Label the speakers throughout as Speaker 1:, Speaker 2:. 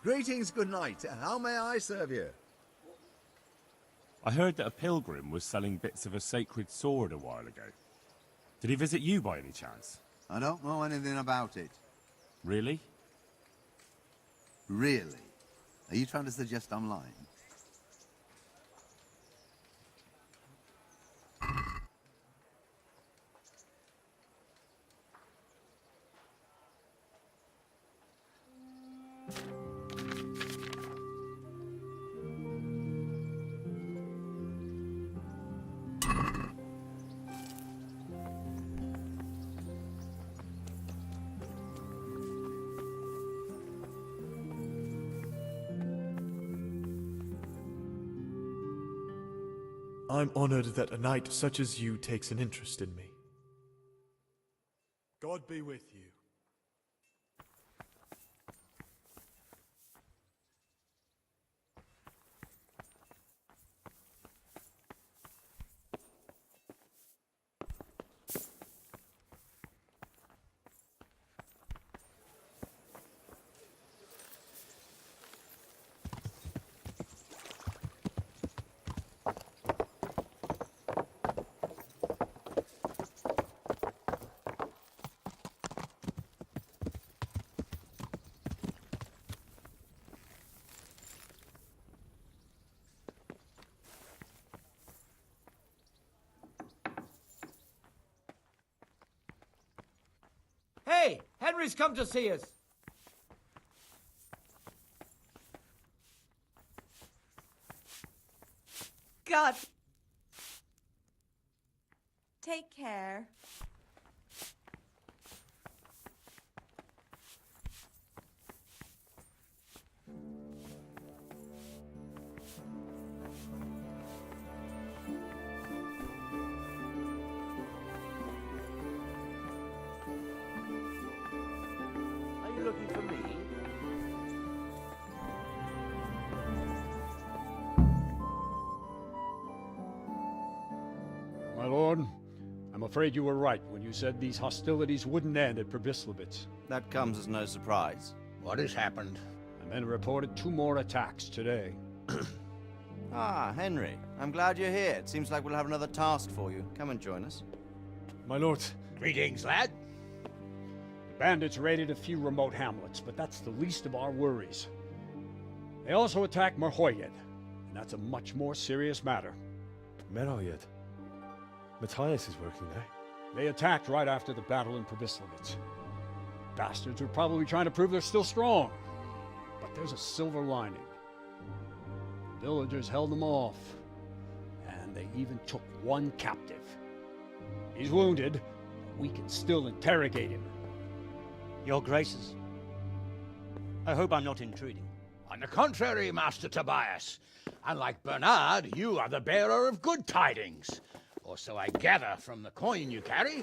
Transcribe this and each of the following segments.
Speaker 1: Greetings, good night. How may I serve you?
Speaker 2: I heard that a pilgrim was selling bits of a sacred sword a while ago. Did he visit you by any chance?
Speaker 1: I don't know anything about it.
Speaker 2: Really?
Speaker 1: Really? Are you trying to suggest I'm lying?
Speaker 3: I'm honored that a knight such as you takes an interest in me. God be with you.
Speaker 4: Hey, Henry's come to see us.
Speaker 5: God. Take care.
Speaker 4: Are you looking for me?
Speaker 6: My lord, I'm afraid you were right when you said these hostilities wouldn't end at Probislavitz.
Speaker 7: That comes as no surprise.
Speaker 8: What has happened?
Speaker 6: The men reported 2 more attacks today.
Speaker 7: Ah, Henry. I'm glad you're here. It seems like we'll have another task for you. Come and join us.
Speaker 3: My lord,
Speaker 8: Greetings, lad.
Speaker 6: The bandits raided a few remote hamlets, but that's the least of our worries. They also attacked Merhoyed, and that's a much more serious matter.
Speaker 3: Meroyed. Matthias is working there.
Speaker 6: They attacked right after the battle in Probislavitz. Bastards are probably trying to prove they're still strong. But there's a silver lining. The villagers held them off, and they even took 1 captive. He's wounded, but we can still interrogate him.
Speaker 9: Your Graces, I hope I'm not intruding.
Speaker 8: On the contrary, Master Tobias. Unlike Bernard, you are the bearer of good tidings. Or so I gather from the coin you carry.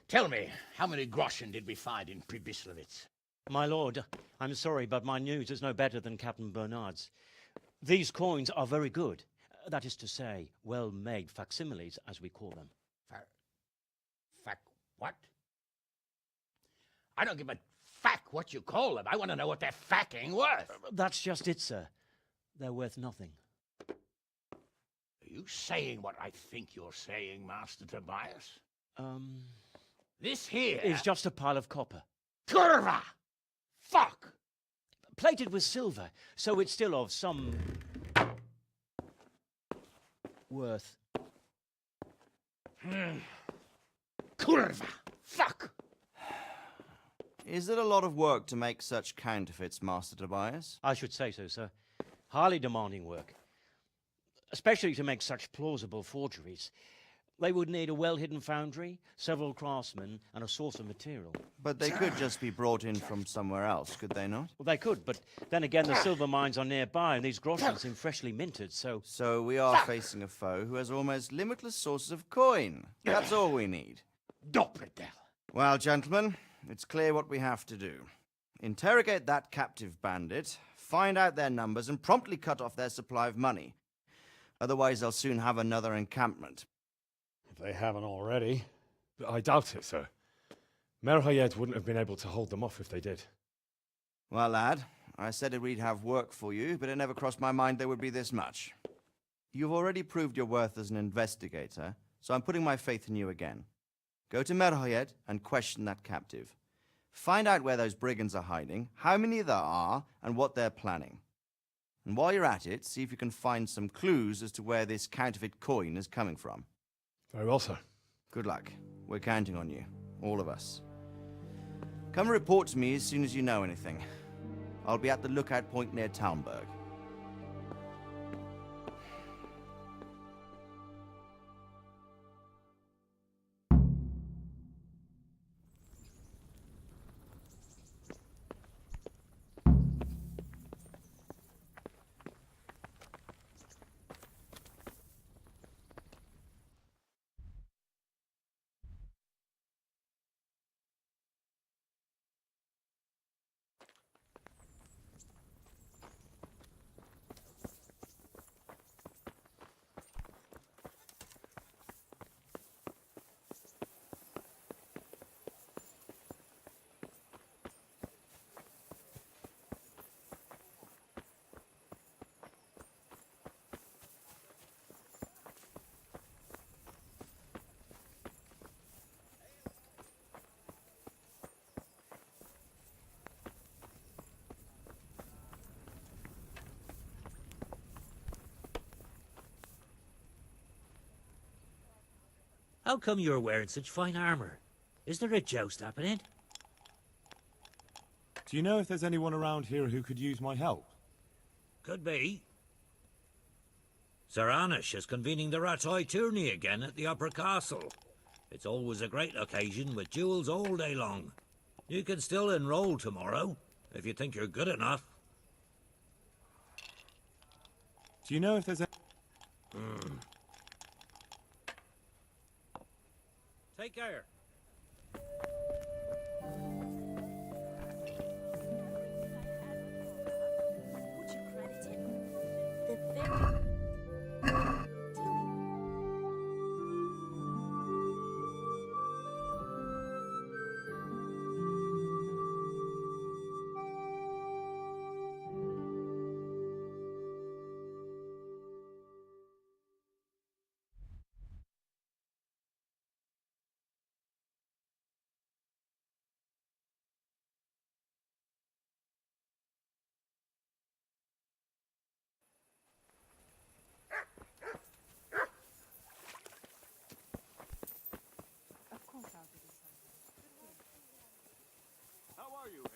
Speaker 8: Tell me, how many groschen did we find in Probislavitz?
Speaker 9: My lord, I'm sorry, but my news is no better than Captain Bernard's. These coins are very good. That is to say, well-made facsimiles, as we call them.
Speaker 8: What? I don't give a what you call them. I want to know what they're facking worth.
Speaker 9: That's just it, sir. They're worth nothing.
Speaker 8: Are you saying what I think you're saying, Master Tobias? This here
Speaker 9: is just a pile of copper.
Speaker 8: Curva! Fuck!
Speaker 9: Plated with silver, so it's still of some worth.
Speaker 8: Curva! Fuck!
Speaker 7: Is it a lot of work to make such counterfeits, Master Tobias?
Speaker 9: I should say so, sir. Highly demanding work. Especially to make such plausible forgeries. They would need a well-hidden foundry, several craftsmen, and a source of material.
Speaker 7: But they could just be brought in from somewhere else, could they not?
Speaker 9: Well, they could, but then again, the silver mines are nearby, and these groschen seem freshly minted, so...
Speaker 7: So we are facing a foe who has almost limitless sources of coin. That's all we need.
Speaker 8: Doppeltel.
Speaker 7: Well, gentlemen, it's clear what we have to do. Interrogate that captive bandit, find out their numbers, and promptly cut off their supply of money. Otherwise, they'll soon have another encampment.
Speaker 6: If they haven't already.
Speaker 3: I doubt it, sir. Merhoyed wouldn't have been able to hold them off if they did.
Speaker 7: Well, lad, I said we'd have work for you, but it never crossed my mind there would be this much. You've already proved your worth as an investigator, so I'm putting my faith in you again. Go to Memória and question that captive. Find out where those brigands are hiding, how many there are, and what they're planning. And while you're at it, see if you can find some clues as to where this counterfeit coin is coming from.
Speaker 3: Very well, sir.
Speaker 7: Good luck. We're counting on you. All of us. Come report to me as soon as you know anything. I'll be at the lookout point near Talmberg.
Speaker 10: How come you're wearing such fine armor? Is there a joust happening?
Speaker 2: Do you know if there's anyone around here who could use my help?
Speaker 10: Could be. Sir Anish is convening the Ratoi tourney again at the Upper Castle. It's always a great occasion with duels all day long. You can still enroll tomorrow, if you think you're good enough.
Speaker 2: Do you know if there's a...
Speaker 10: Take care.
Speaker 5: Would you credit him? The very...
Speaker 2: How are you, Henry?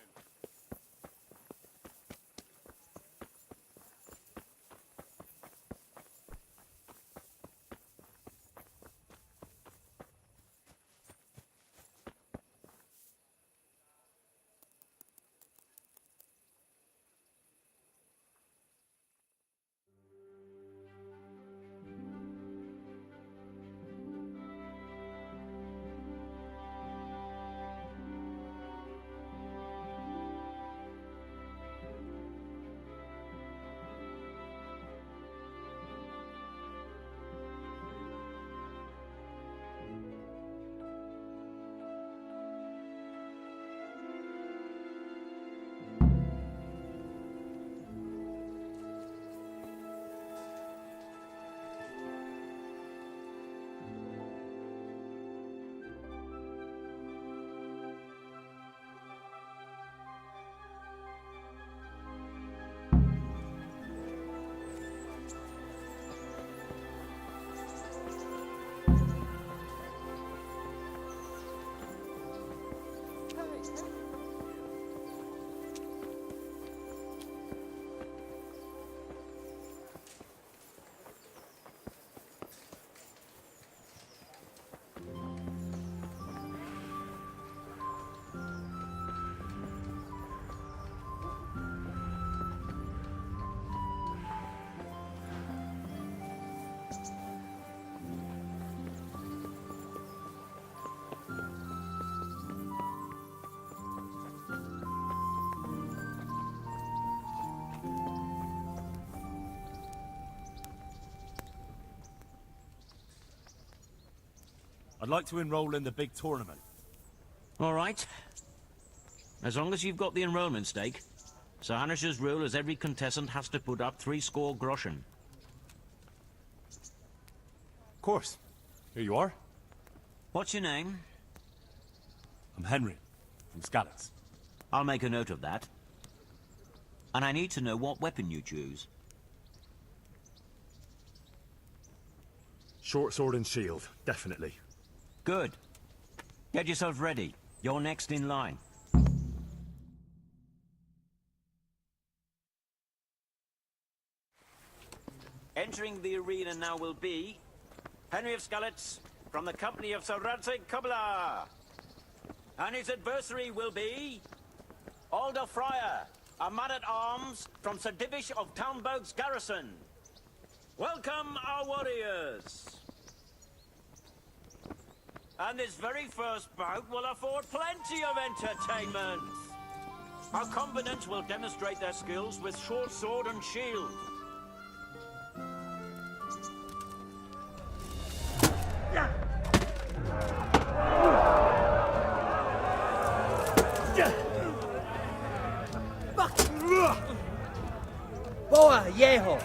Speaker 2: I'd like to enroll in the big tournament.
Speaker 10: All right. As long as you've got the enrollment stake. Sir Hanish's rule is every contestant has to put up 70 groschen.
Speaker 2: Of course. Here you are.
Speaker 10: What's your name?
Speaker 2: I'm Henry, from Skalitz.
Speaker 10: I'll make a note of that. And I need to know what weapon you choose.
Speaker 2: Short sword and shield, definitely.
Speaker 10: Good. Get yourself ready. You're next in line. Entering the arena now will be Henry of Skalitz from the company of Sir Radzig Kobyla. And his adversary will be Alder Fryer, a man-at-arms from Sir Divish of Townburg's garrison. Welcome, our warriors. And this very first bout will afford plenty of entertainment. Our combatants will demonstrate their skills with short sword and shield.
Speaker 4: Boa, Yeho!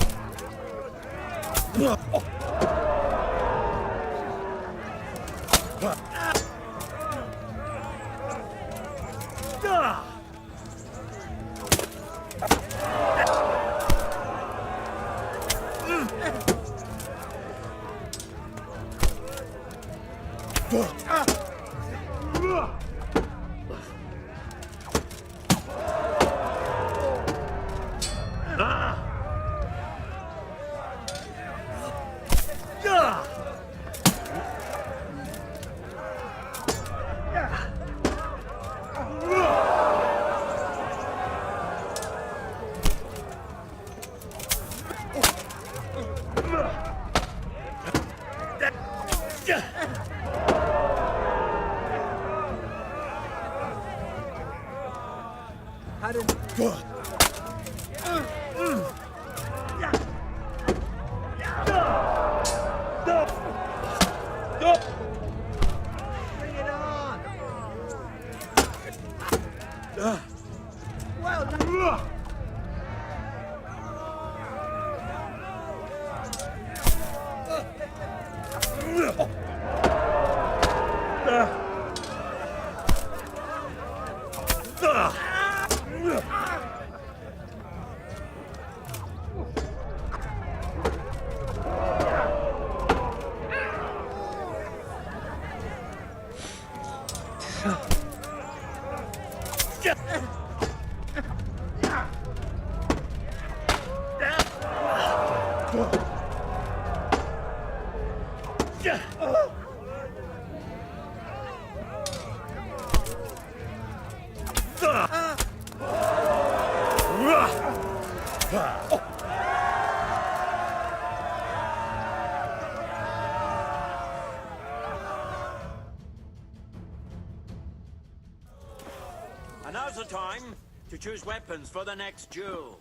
Speaker 10: And now's the time to choose weapons for the next duel.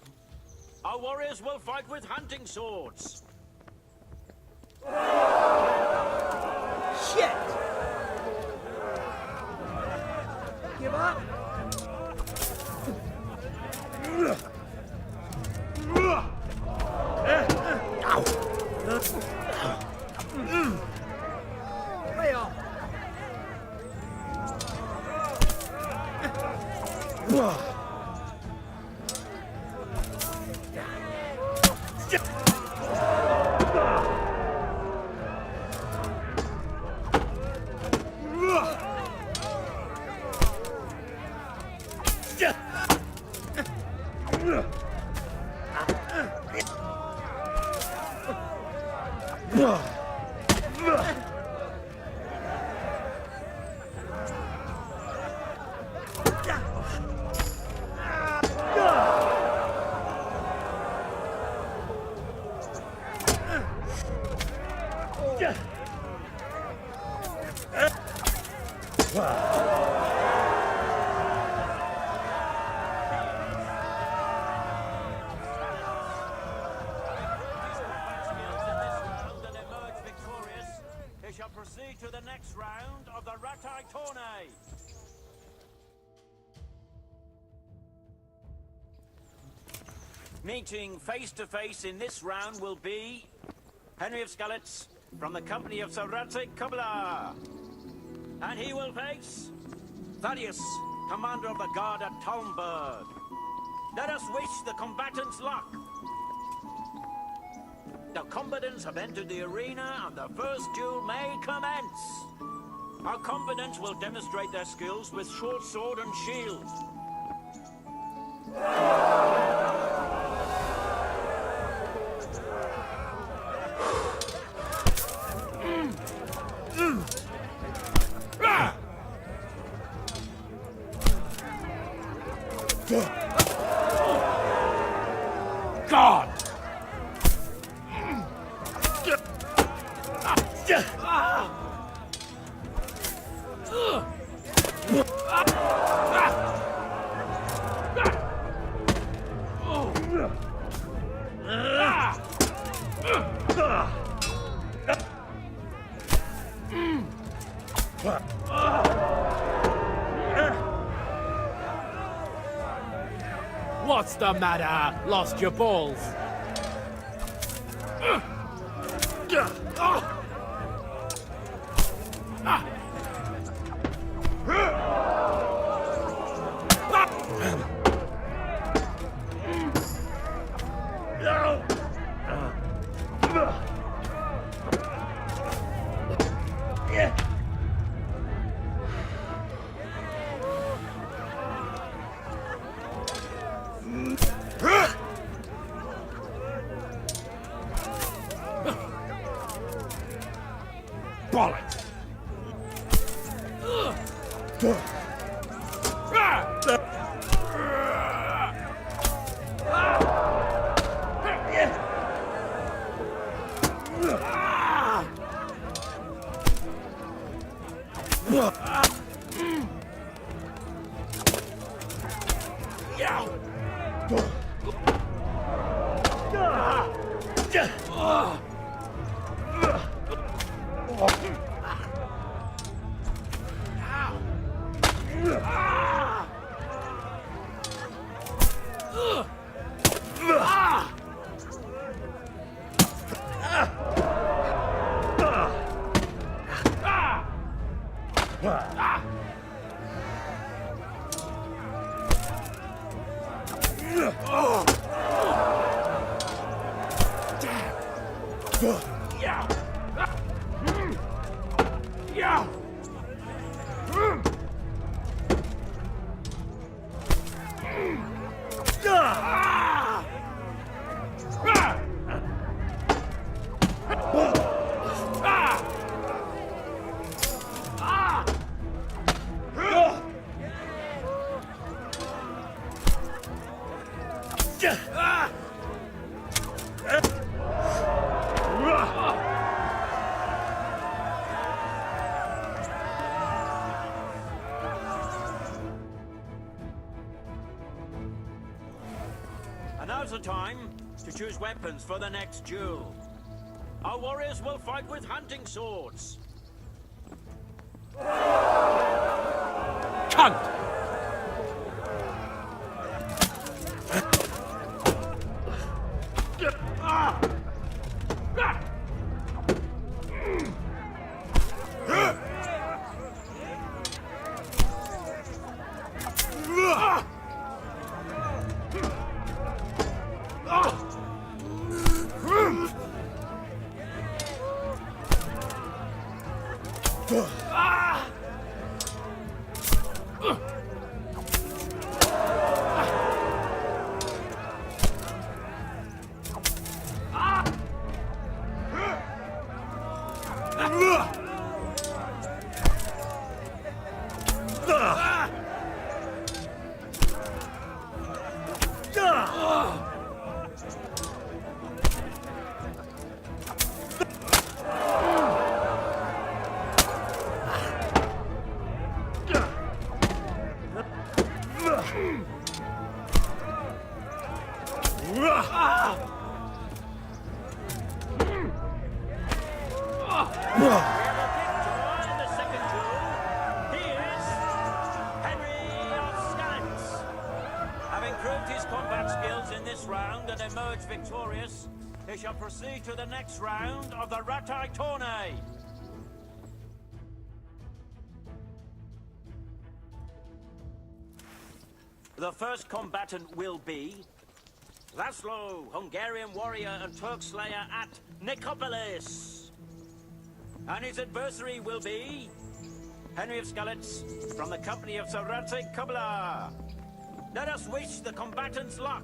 Speaker 10: Our warriors will fight with hunting swords.
Speaker 4: Shit! Give up? Way off!
Speaker 10: Proceed to the next round of the Ratai tourney. Meeting face to face in this round will be Henry of Skalitz from the company of Sir Radzig Kobyla. And he will face Thaddeus, commander of the guard at Talmberg. Let us wish the combatants luck. The combatants have entered the arena and the first duel may commence. Our combatants will demonstrate their skills with short sword and shield.
Speaker 8: God!
Speaker 11: What's the matter? Lost your balls?
Speaker 8: Bollocks!
Speaker 10: And now's the time to choose weapons for the next duel. Our warriors will fight with hunting swords.
Speaker 11: Cunt!
Speaker 10: they shall proceed to the next round of the Ratai Tourney. The first combatant will be Laszlo, Hungarian warrior and Turk slayer at Nicopolis. And his adversary will be Henry of Skalitz from the company of Sir Radzik Kubla. Let us wish the combatants luck.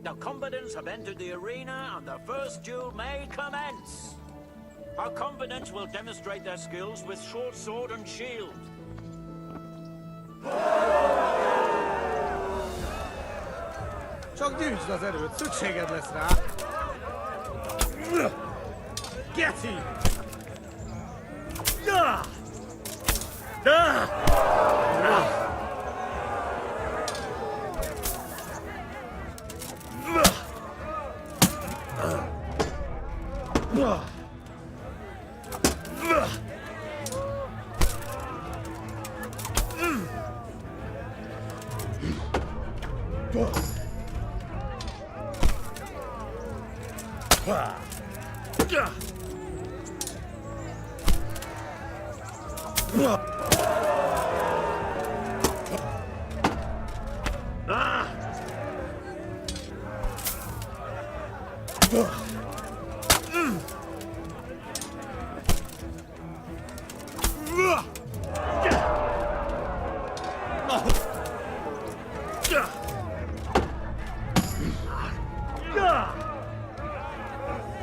Speaker 10: The combatants have entered the arena and the first duel may commence. Our combatants will demonstrate their skills with short sword and shield.
Speaker 4: Csak gyűjtsd az erőt, szükséged lesz rá! Geci! Ja! Da!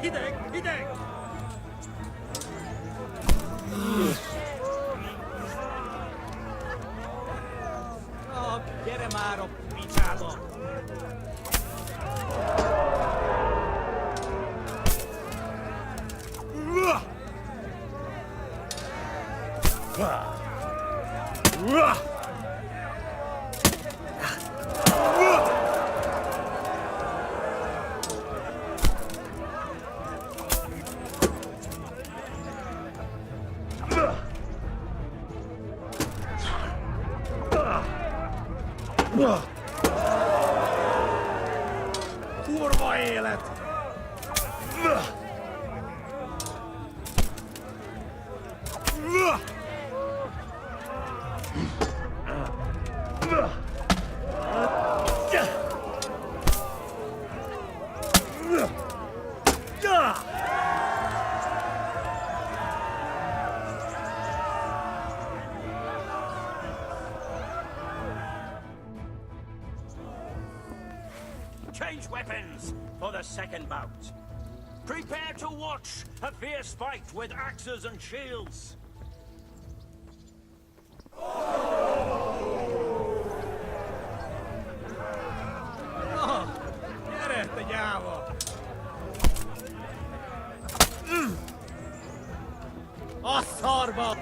Speaker 4: Hideg! Hideg! Gyere már a picsába! Kurva élet!
Speaker 10: Change weapons for the second bout. Prepare to watch a fierce fight with axes and shields.
Speaker 4: Gyere, te gyáva! A szarba!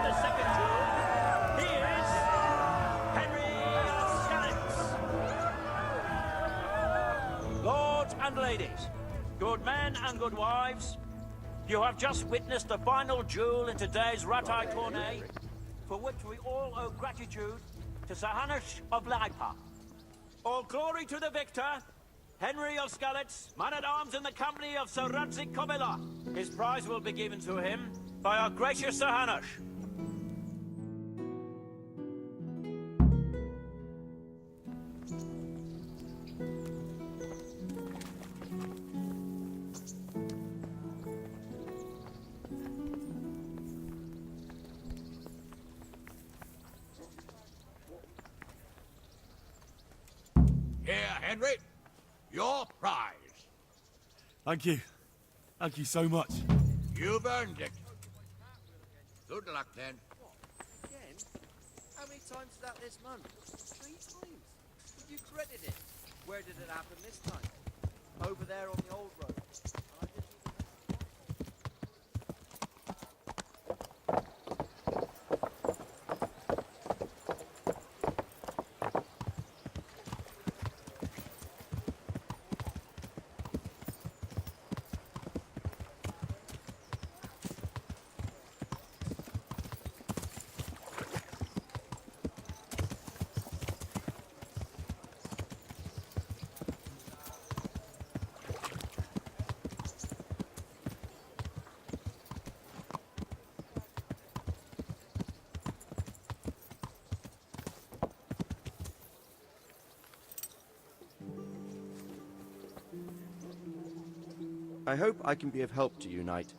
Speaker 10: The second duel, he is Henry of Skalitz. Lords and ladies, good men and good wives, you have just witnessed the final duel in today's Ratai Tourney, for which we all owe gratitude to Sahanish of Laipa. All glory to the victor, Henry of Skalitz, man-at-arms in the company of Sir Radzik Kubla. His prize will be given to him by our gracious Sir Hanush.
Speaker 8: Here, Henry, your prize.
Speaker 2: Thank you. Thank you so much.
Speaker 8: You've earned it. Good luck, then.
Speaker 7: Again? How many times is that this month? 3 times. But you credit it. Where did it happen this time? Over there on the old road. And I didn't even... I hope I can be of help to you, Knight.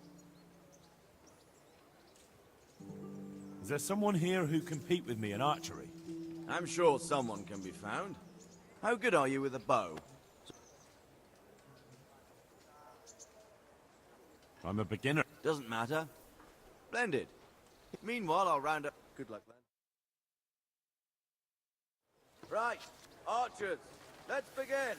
Speaker 2: Is there someone here who can compete with me in archery?
Speaker 7: I'm sure someone can be found. How good are you with a bow?
Speaker 2: I'm a beginner.
Speaker 7: Doesn't matter. Splendid. Meanwhile, I'll round up... Good luck, then. Right, archers, let's begin.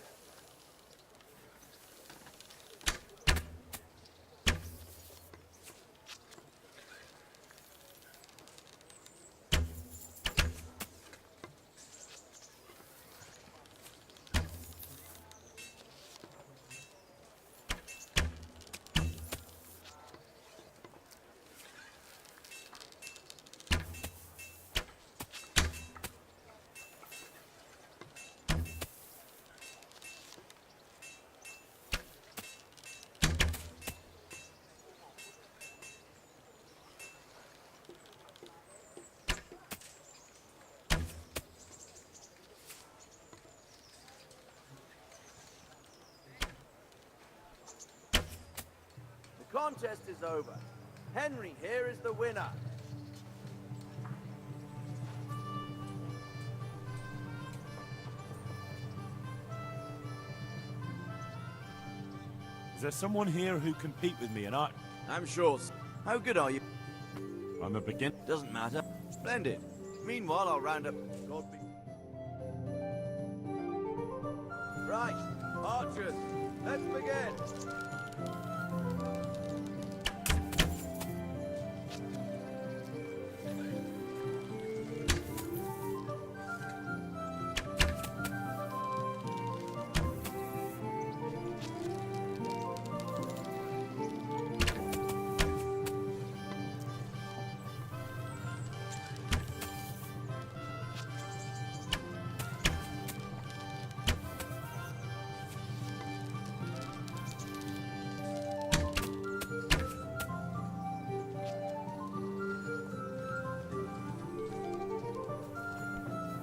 Speaker 7: The contest is over. Henry here is the winner.
Speaker 2: Is there someone here who can compete with me in art?
Speaker 7: I'm sure. How good are you?
Speaker 2: I'm a beginner.
Speaker 7: Doesn't matter. Splendid. Meanwhile, I'll round up... God be... Right, archers, let's begin.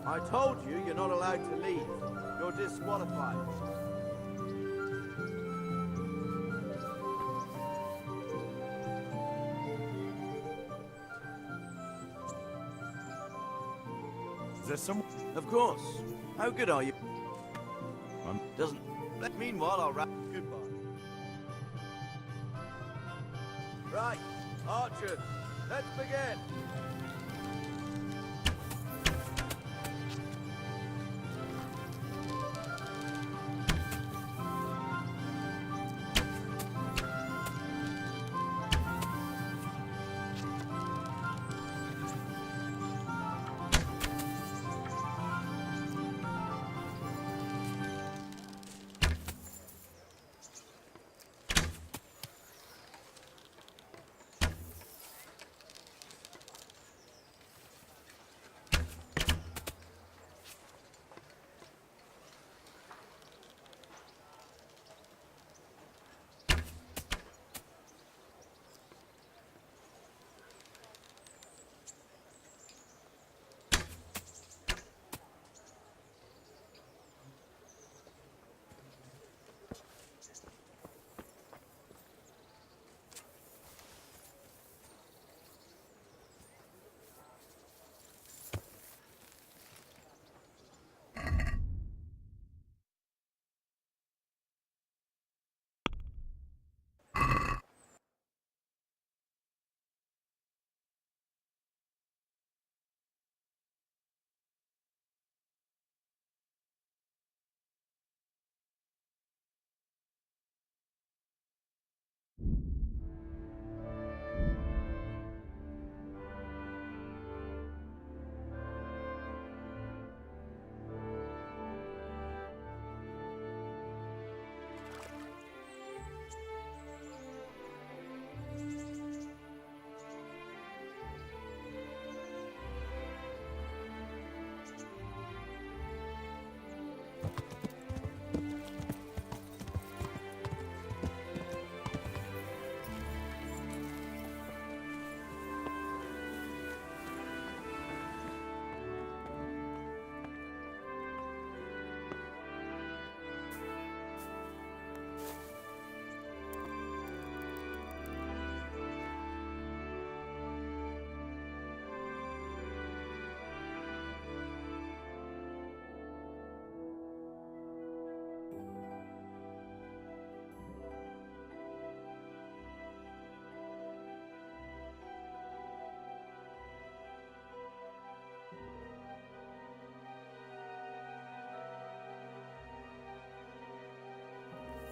Speaker 7: I told you you're not allowed to leave. You're disqualified.
Speaker 2: Is there someone?
Speaker 7: Of course. How good are you?
Speaker 2: Doesn't.
Speaker 7: Meanwhile, I'll wrap. Goodbye. Right, archers, let's begin.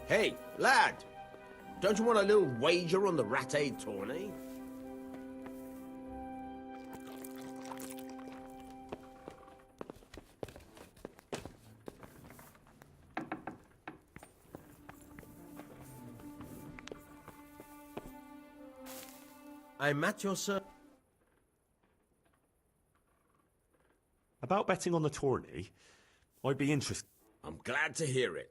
Speaker 12: Hey, lad! Don't you want a little wager on the Rat-Aid tourney? I'm at your service.
Speaker 2: About betting on the tourney, I'd be interested.
Speaker 12: I'm glad to hear it.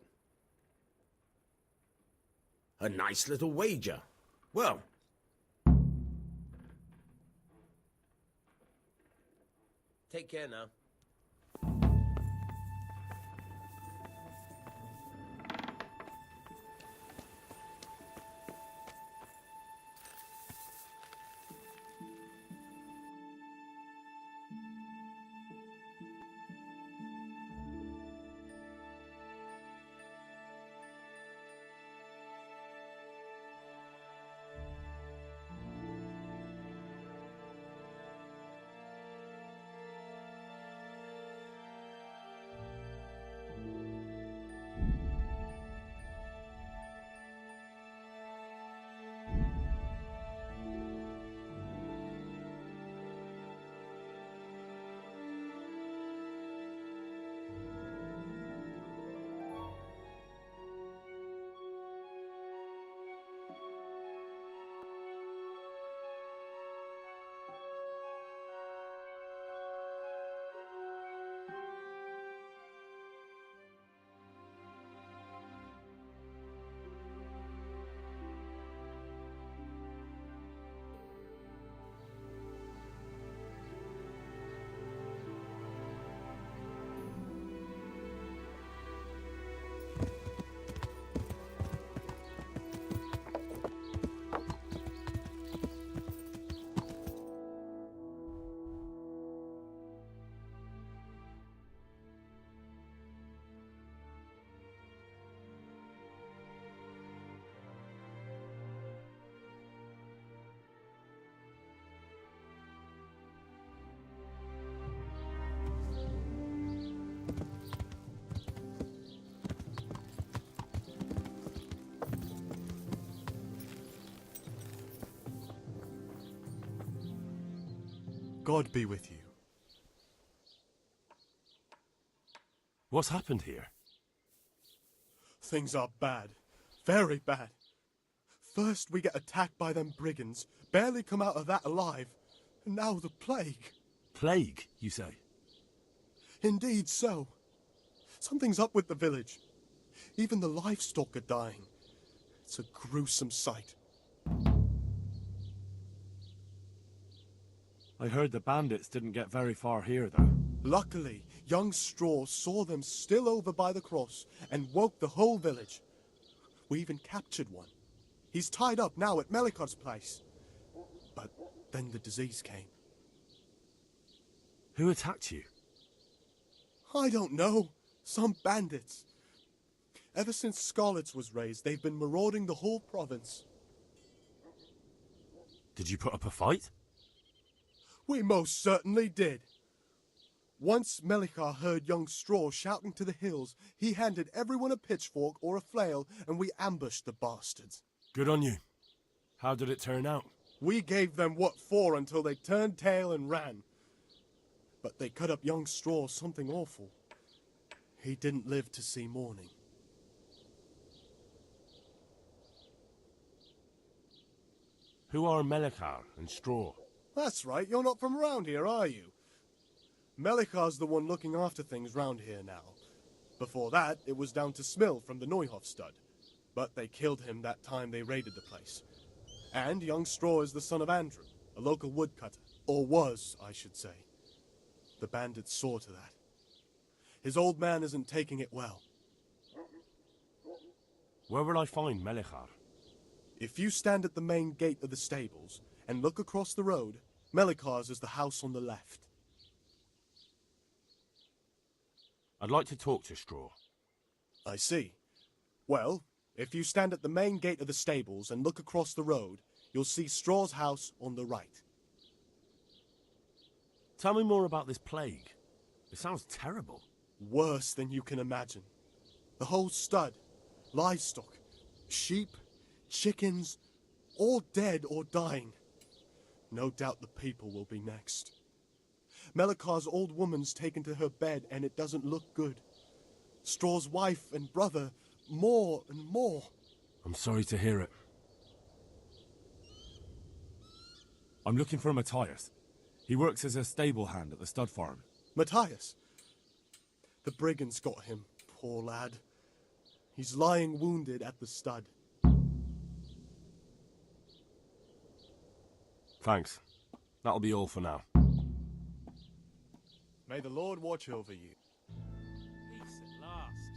Speaker 12: A nice little wager. Well, take care now.
Speaker 3: God be with you.
Speaker 2: What's happened here?
Speaker 3: Things are bad. Very bad. First we get attacked by them brigands, barely come out of that alive, and now the plague.
Speaker 2: Plague, you say?
Speaker 3: Indeed so. Something's up with the village. Even the livestock are dying. It's a gruesome sight.
Speaker 2: I heard the bandits didn't get very far here, though.
Speaker 3: Luckily, young Straw saw them still over by the cross and woke the whole village. We even captured one. He's tied up now at Melikar's place. But then the disease came.
Speaker 2: Who attacked you?
Speaker 3: I don't know. Some bandits. Ever since Scarlet's was raised, they've been marauding the whole province.
Speaker 2: Did you put up a fight?
Speaker 3: We most certainly did. Once Melikar heard young Straw shouting to the hills, he handed everyone a pitchfork or a flail, and we ambushed the bastards.
Speaker 2: Good on you. How did it turn out?
Speaker 3: We gave them what for until they turned tail and ran. But they cut up young Straw something awful. He didn't live to see morning.
Speaker 2: Who are Melikar and Straw?
Speaker 3: That's right, you're not from around here, are you? Melikar's the one looking after things round here now. Before that, it was down to Smill from the Neuhoff stud. But they killed him that time they raided the place. And young Straw is the son of Andrew, a local woodcutter. Or was, I should say. The bandits saw to that. His old man isn't taking it well.
Speaker 2: Where will I find Melikar?
Speaker 3: If you stand at the main gate of the stables and look across the road, Melikar's is the house on the left.
Speaker 2: I'd like to talk to Straw.
Speaker 3: I see. Well, if you stand at the main gate of the stables and look across the road, you'll see Straw's house on the right.
Speaker 2: Tell me more about this plague. It sounds terrible.
Speaker 3: Worse than you can imagine. The whole stud, livestock, Sheep, chickens, all dead or dying. No doubt the people will be next. Melikar's old woman's taken to her bed, and it doesn't look good. Straw's wife and brother, more and more.
Speaker 2: I'm sorry to hear it. I'm looking for Matthias. He works as a stable hand at the stud farm.
Speaker 3: Matthias. The brigands got him, poor lad. He's lying wounded at the stud.
Speaker 2: Thanks. That'll be all for now.
Speaker 3: May the Lord watch over you.
Speaker 11: Peace at last.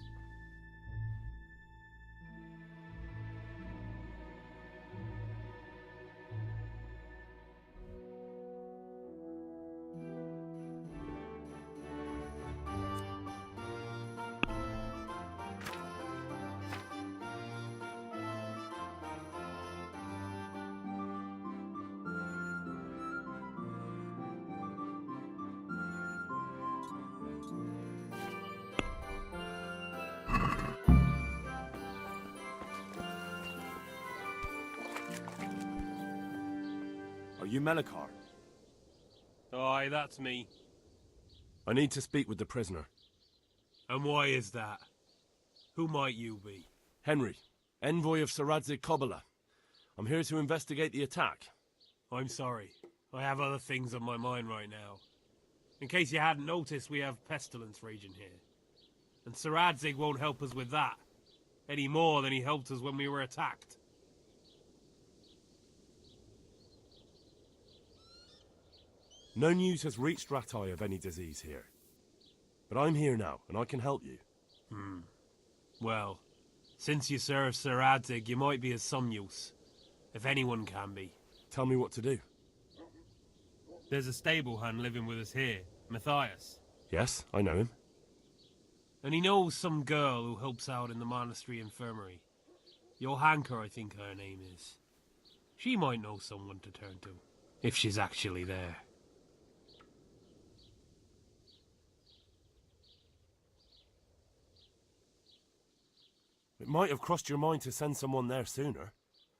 Speaker 2: Are you Melikar?
Speaker 11: Aye, that's me.
Speaker 2: I need to speak with the prisoner.
Speaker 11: And why is that? Who might you be?
Speaker 2: Henry, envoy of Saradzig Kobyla. I'm here to investigate the attack.
Speaker 11: I'm sorry. I have other things on my mind right now. In case you hadn't noticed, we have pestilence raging here. And Saradzig won't help us with that, any more than he helped us when we were attacked.
Speaker 2: No news has reached Ratai of any disease here. But I'm here now, and I can help you.
Speaker 11: Well, since you serve Saradzig, you might be of some use. If anyone can be.
Speaker 2: Tell me what to do.
Speaker 11: There's a stable hand living with us here, Matthias.
Speaker 2: Yes, I know him.
Speaker 11: And he knows some girl who helps out in the monastery infirmary. Johanka, I think her name is. She might know someone to turn to, if she's actually there.
Speaker 2: It might have crossed your mind to send someone there sooner.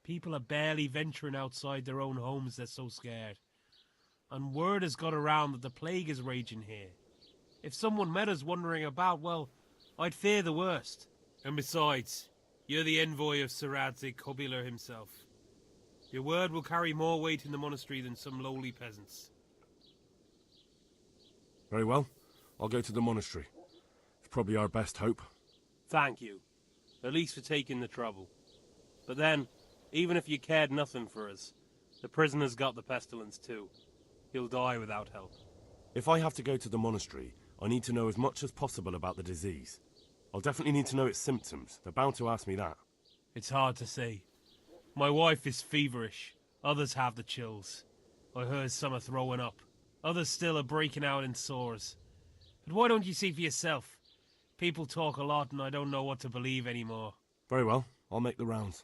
Speaker 11: People are barely venturing outside their own homes, they're so scared. And word has got around that the plague is raging here. If someone met us wandering about, well, I'd fear the worst. And besides, you're the envoy of Saradzig Kobyla himself. Your word will carry more weight in the monastery than some lowly peasants.
Speaker 2: Very well. I'll go to the monastery. It's probably our best hope.
Speaker 11: Thank you. At least for taking the trouble. But then, even if you cared nothing for us, the prisoner's got the pestilence too. He'll die without help.
Speaker 2: If I have to go to the monastery, I need to know as much as possible about the disease. I'll definitely need to know its symptoms. They're bound to ask me that.
Speaker 11: It's hard to say. My wife is feverish. Others have the chills. I heard some are throwing up. Others still are breaking out in sores. But why don't you see for yourself? People talk a lot and I don't know what to believe anymore.
Speaker 2: Very well. I'll make the rounds.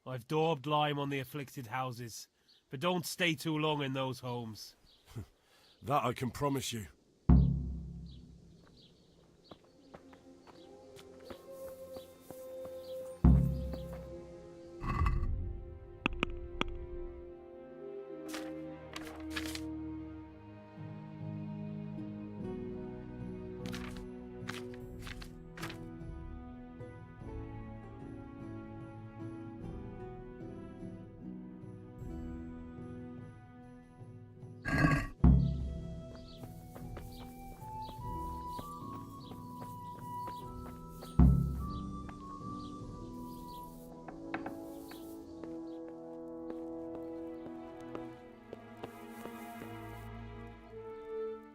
Speaker 11: I've daubed lime on the afflicted houses, but don't stay too long in those homes.
Speaker 2: That I can promise you.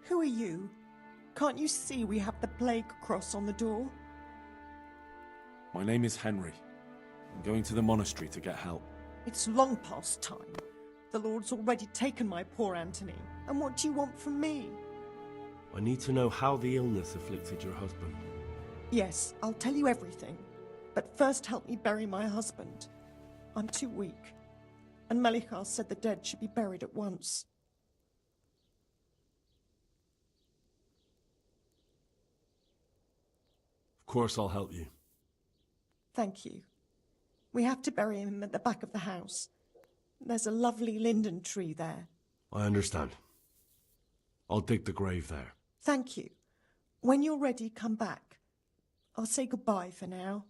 Speaker 13: Who are you? Can't you see we have the plague cross on the door?
Speaker 2: My name is Henry. I'm going to the monastery to get help.
Speaker 13: It's long past time. The Lord's already taken my poor Anthony. And what do you want from me?
Speaker 2: I need to know how the illness afflicted your husband.
Speaker 13: Yes, I'll tell you everything. But first help me bury my husband. I'm too weak. And Melikar said the dead should be buried at once.
Speaker 2: Of course I'll help you.
Speaker 13: Thank you. We have to bury him at the back of the house. There's a lovely linden tree there.
Speaker 14: I understand. I'll dig the grave there.
Speaker 13: Thank you. When you're ready, come back. I'll say goodbye for now.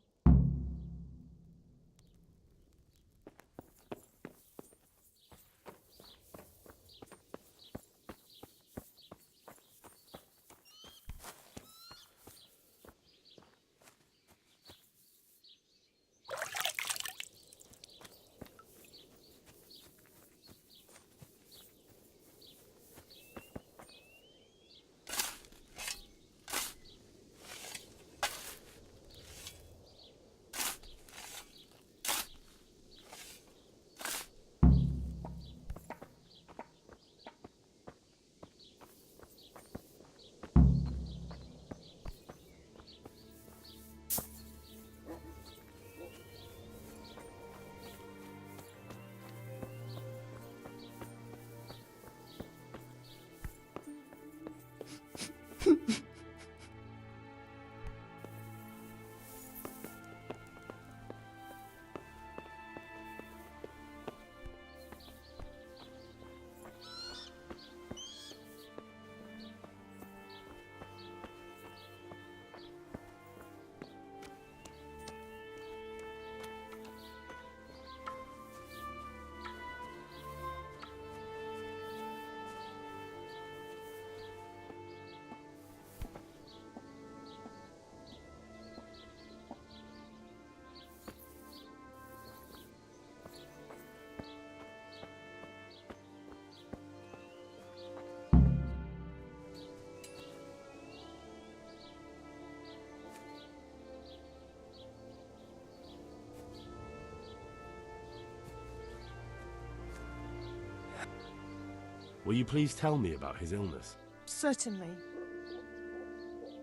Speaker 14: Will you please tell me about his illness?
Speaker 13: Certainly.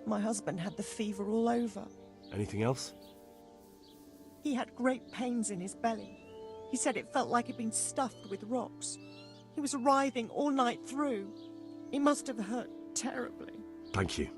Speaker 13: My husband had the fever all over.
Speaker 14: Anything else?
Speaker 13: He had great pains in his belly. He said it felt like he'd been stuffed with rocks. He was writhing all night through. It must have hurt terribly.
Speaker 14: Thank you.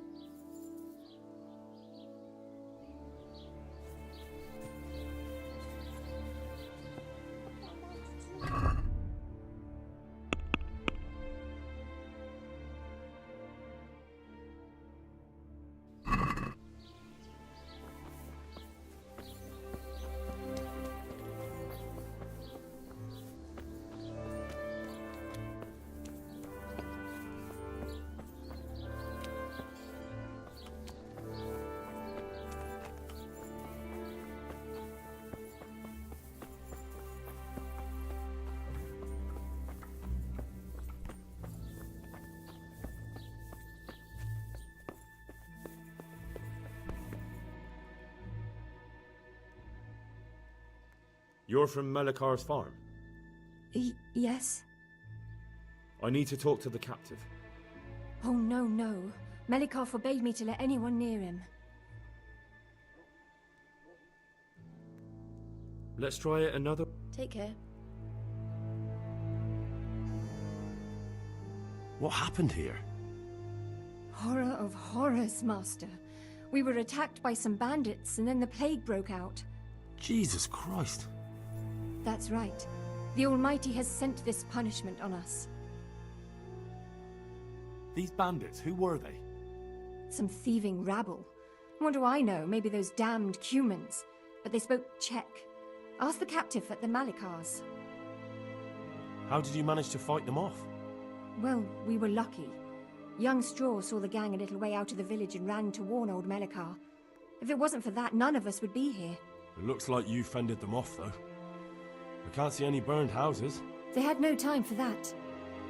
Speaker 14: You're from Melikar's farm?
Speaker 15: Yes?
Speaker 14: I need to talk to the captive.
Speaker 15: Oh, no, no. Melikar forbade me to let anyone near him.
Speaker 14: Let's try it another...
Speaker 15: Take care.
Speaker 14: What happened here?
Speaker 15: Horror of horrors, Master. We were attacked by some bandits, and then the plague broke out.
Speaker 14: Jesus Christ.
Speaker 15: That's right. The Almighty has sent this punishment on us.
Speaker 14: These bandits, who were they?
Speaker 15: Some thieving rabble. What do I know? Maybe those damned humans. But they spoke Czech. Ask the captive at the Malikars.
Speaker 14: How did you manage to fight them off?
Speaker 15: Well, we were lucky. Young Straw saw the gang a little way out of the village and ran to warn old Melikar. If it wasn't for that, none of us would be here.
Speaker 14: It looks like you fended them off, though. I can't see any burned houses.
Speaker 15: They had no time for that.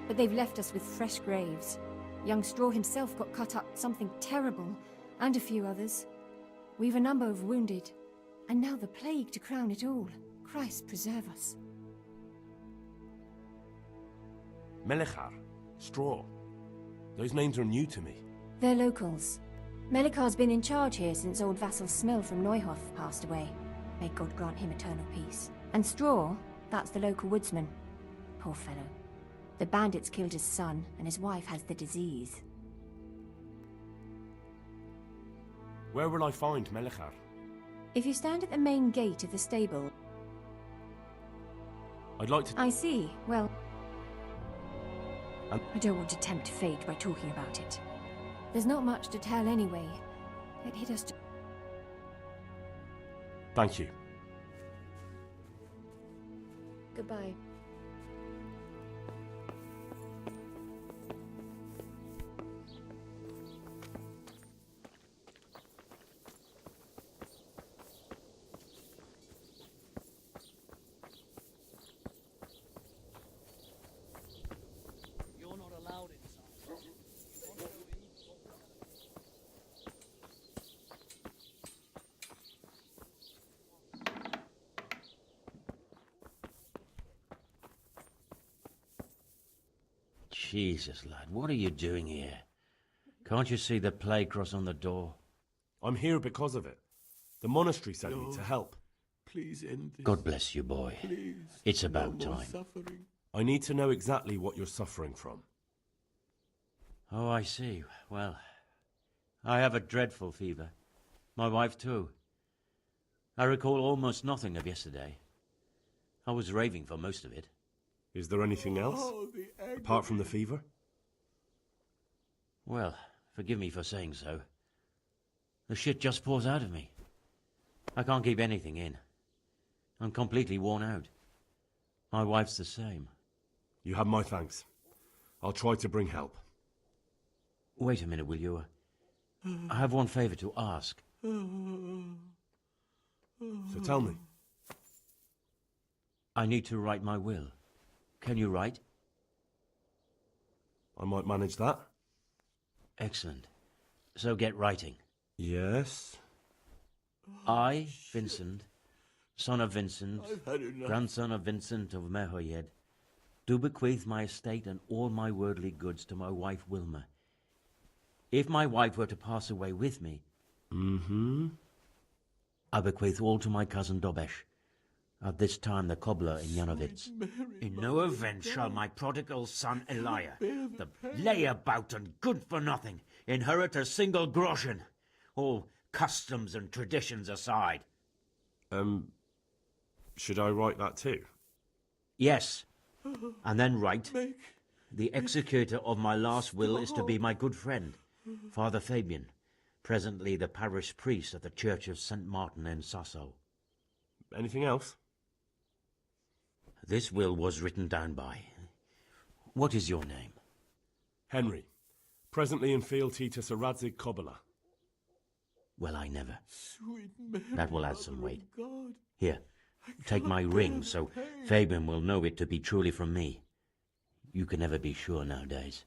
Speaker 15: But they've left us with fresh graves. Young Straw himself got cut up something terrible, and a few others. We've a number of wounded. And now the plague to crown it all. Christ preserve us.
Speaker 14: Melikar, Straw. Those names are new to me.
Speaker 15: They're locals. Melikar's been in charge here since old vassal Smil from Neuhof passed away. May God grant him eternal peace. And Straw, that's the local woodsman. Poor fellow. The bandits killed his son, and his wife has the disease.
Speaker 14: Where will I find Melikar?
Speaker 15: If you stand at the main gate of the stable,
Speaker 14: I'd like to...
Speaker 15: I see. Well,
Speaker 14: Um,
Speaker 15: I don't want to tempt fate by talking about it. There's not much to tell anyway. It hit us.
Speaker 14: Thank you.
Speaker 15: Goodbye.
Speaker 9: You're not allowed inside. Jesus, lad, what are you doing here? Can't you see the plague cross on the door?
Speaker 14: I'm here because of it. The monastery sent me to help.
Speaker 12: Please end this.
Speaker 9: God bless you, boy.
Speaker 12: Please.
Speaker 9: It's
Speaker 12: No
Speaker 9: about
Speaker 12: more
Speaker 9: time.
Speaker 12: suffering.
Speaker 14: I need to know exactly what you're suffering from.
Speaker 9: Oh, I see. Well, I have a dreadful fever. My wife, too. I recall almost nothing of yesterday. I was raving for most of it.
Speaker 14: Is there anything else?
Speaker 12: Oh, the agony.
Speaker 14: Apart from the fever?
Speaker 9: Well, forgive me for saying so. The shit just pours out of me. I can't keep anything in. I'm completely worn out. My wife's the same.
Speaker 14: You have my thanks. I'll try to bring help.
Speaker 9: Wait a minute, will you? I have one favor to ask.
Speaker 14: So tell me.
Speaker 9: I need to write my will. Can you write?
Speaker 14: I might manage that.
Speaker 9: Excellent. So get writing.
Speaker 14: Yes.
Speaker 9: I, Vincent, son of Vincent,
Speaker 12: I've had enough.
Speaker 9: grandson of Vincent of Mehoyed, do bequeath my estate and all my worldly goods to my wife Wilma. If my wife were to pass away with me, I bequeath all to my cousin Dobesh, at this time the cobbler in Yanovitz. In no event shall my prodigal son Elia, the layabout and good-for-nothing, inherit a single groschen, all customs and traditions aside.
Speaker 14: Should I write that too?
Speaker 9: Yes, and then write, the executor of my last will is to be my good friend, Father Fabian, presently the parish priest at the Church of St. Martin in Sasso.
Speaker 14: Anything else?
Speaker 9: This will was written down by... What is your name?
Speaker 14: Henry. Presently in fealty to Sir Radzig Kobyla.
Speaker 9: Well, I never.
Speaker 12: Sweet Mary,
Speaker 9: That will add
Speaker 12: Mother
Speaker 9: some
Speaker 12: of
Speaker 9: weight.
Speaker 12: God.
Speaker 9: Here, take my ring, so Fabian will know it to be truly from me. You can never be sure nowadays.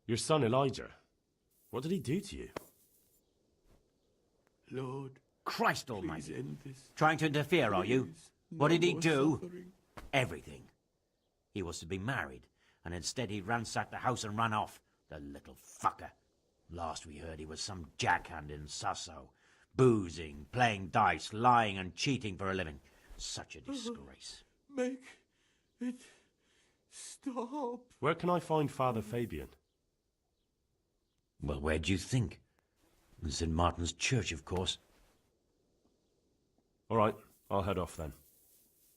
Speaker 14: Your son Elijah. What did he do to you?
Speaker 12: Lord,
Speaker 9: Christ
Speaker 12: please
Speaker 9: almighty.
Speaker 12: end this.
Speaker 9: Trying to interfere, are you?
Speaker 12: Please,
Speaker 9: What
Speaker 12: no
Speaker 9: did he
Speaker 12: more
Speaker 9: do?
Speaker 12: suffering.
Speaker 9: Everything. He was to be married, and instead he ransacked the house and ran off. The little fucker. Last we heard he was some jackhand in Sasso. Boozing, playing dice, lying and cheating for a living. Such a disgrace.
Speaker 12: Make it stop.
Speaker 14: Where can I find Father Fabian?
Speaker 9: Well, where do you think? In St. Martin's Church, of course.
Speaker 14: All right, I'll head off then.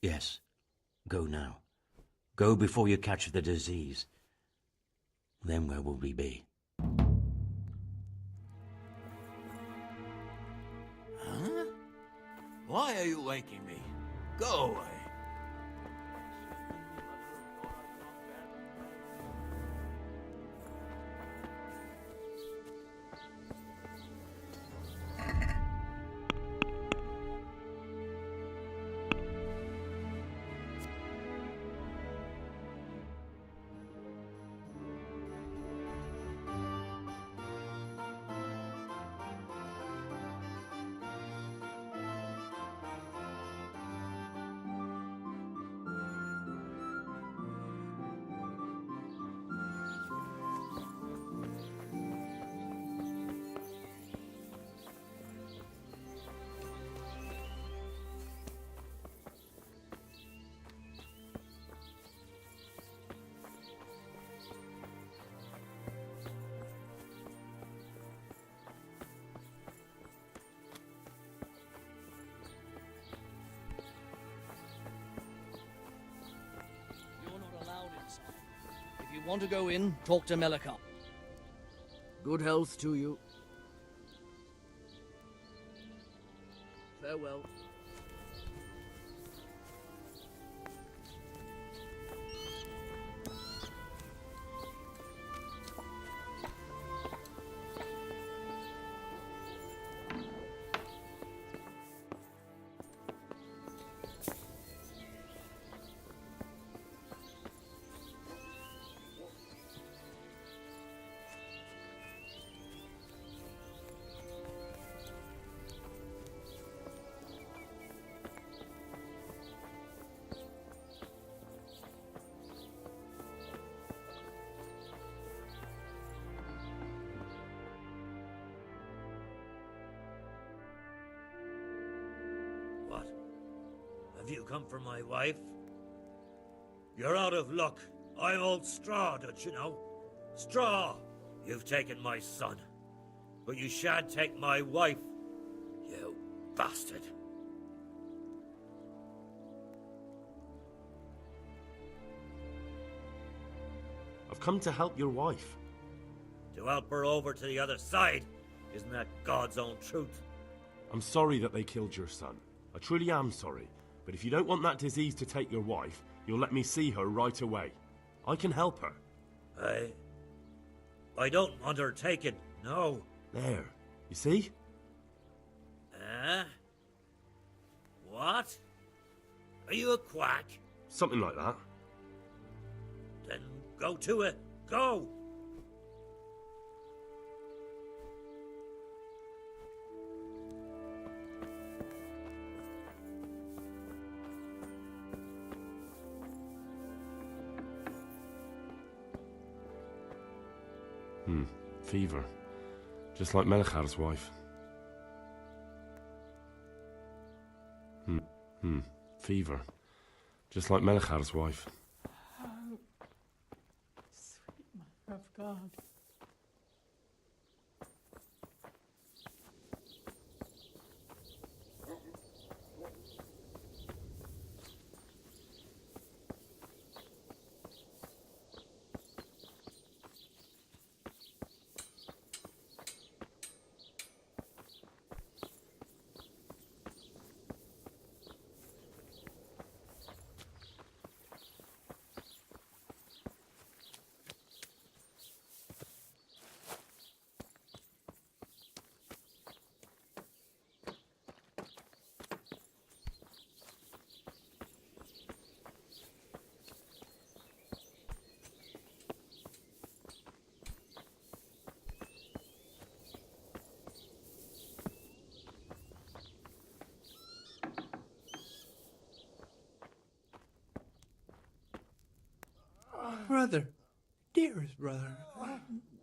Speaker 9: Yes. Go now. Go before you catch the disease. Then where will we be?
Speaker 10: Huh? Why are you waking me? Go away.
Speaker 16: want to go in, talk to Melikar. Good health to you. Farewell.
Speaker 17: What? Have you come for my wife? You're out of luck. I'm old Straw, don't you know? Straw! You've taken my son. But you shan't take my wife. You bastard.
Speaker 14: I've come to help your wife.
Speaker 17: To help her over to the other side. Isn't that God's own truth?
Speaker 14: I'm sorry that they killed your son. I truly am sorry. But if you don't want that disease to take your wife, you'll let me see her right away. I can help her.
Speaker 17: I don't want her taken, no.
Speaker 14: There. You see?
Speaker 17: What? Are you a quack?
Speaker 14: Something like that.
Speaker 17: Then go to it. Go!
Speaker 14: Fever. Just like Melikhar's wife. Fever. Just like Melikhar's wife.
Speaker 18: Oh, sweet Mother of God.
Speaker 19: Brother, dearest brother,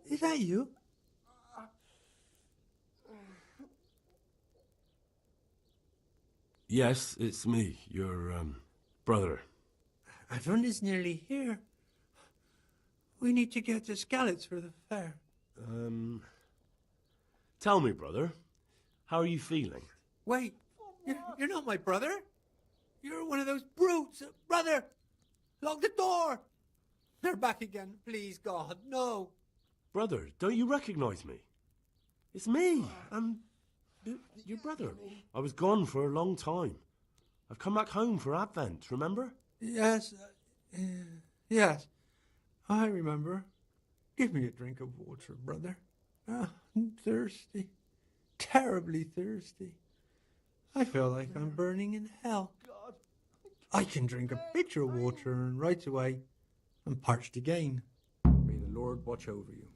Speaker 19: is that you?
Speaker 14: Yes, it's me, your, brother.
Speaker 19: Everyone is nearly here. We need to get to Skalitz for the fair.
Speaker 14: Tell me, brother, how are you feeling?
Speaker 19: Wait, you're not my brother. You're one of those brutes. Brother, lock the door. They're back again. Please, God, no.
Speaker 14: Brother, don't you recognize me? It's me. I'm your brother. I was gone for a long time. I've come back home for Advent, remember?
Speaker 19: Yes, yes, I remember. Give me a drink of water, brother. I'm thirsty, terribly thirsty. I feel like I'm burning in hell. I can drink a pitcher of water and right away I'm parched again.
Speaker 6: May the Lord watch over you.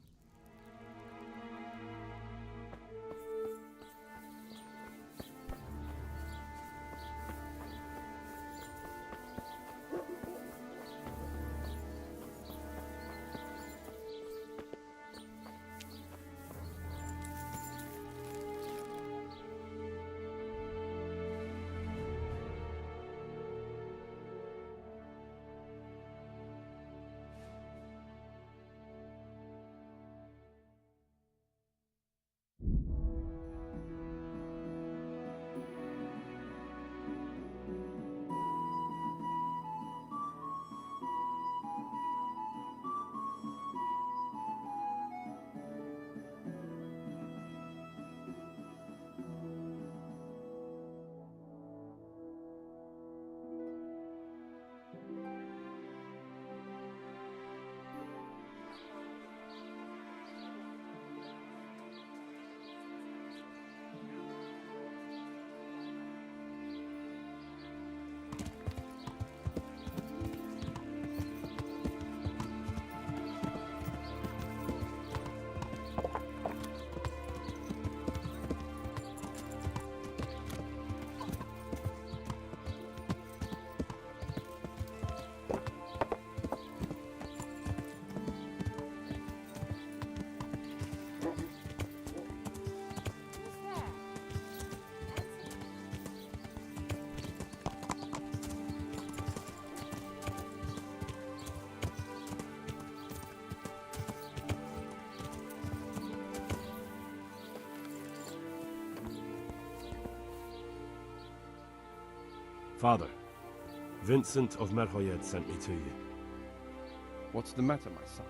Speaker 14: Father, Vincent of Merhoyed sent me to you.
Speaker 4: What's the matter, my son?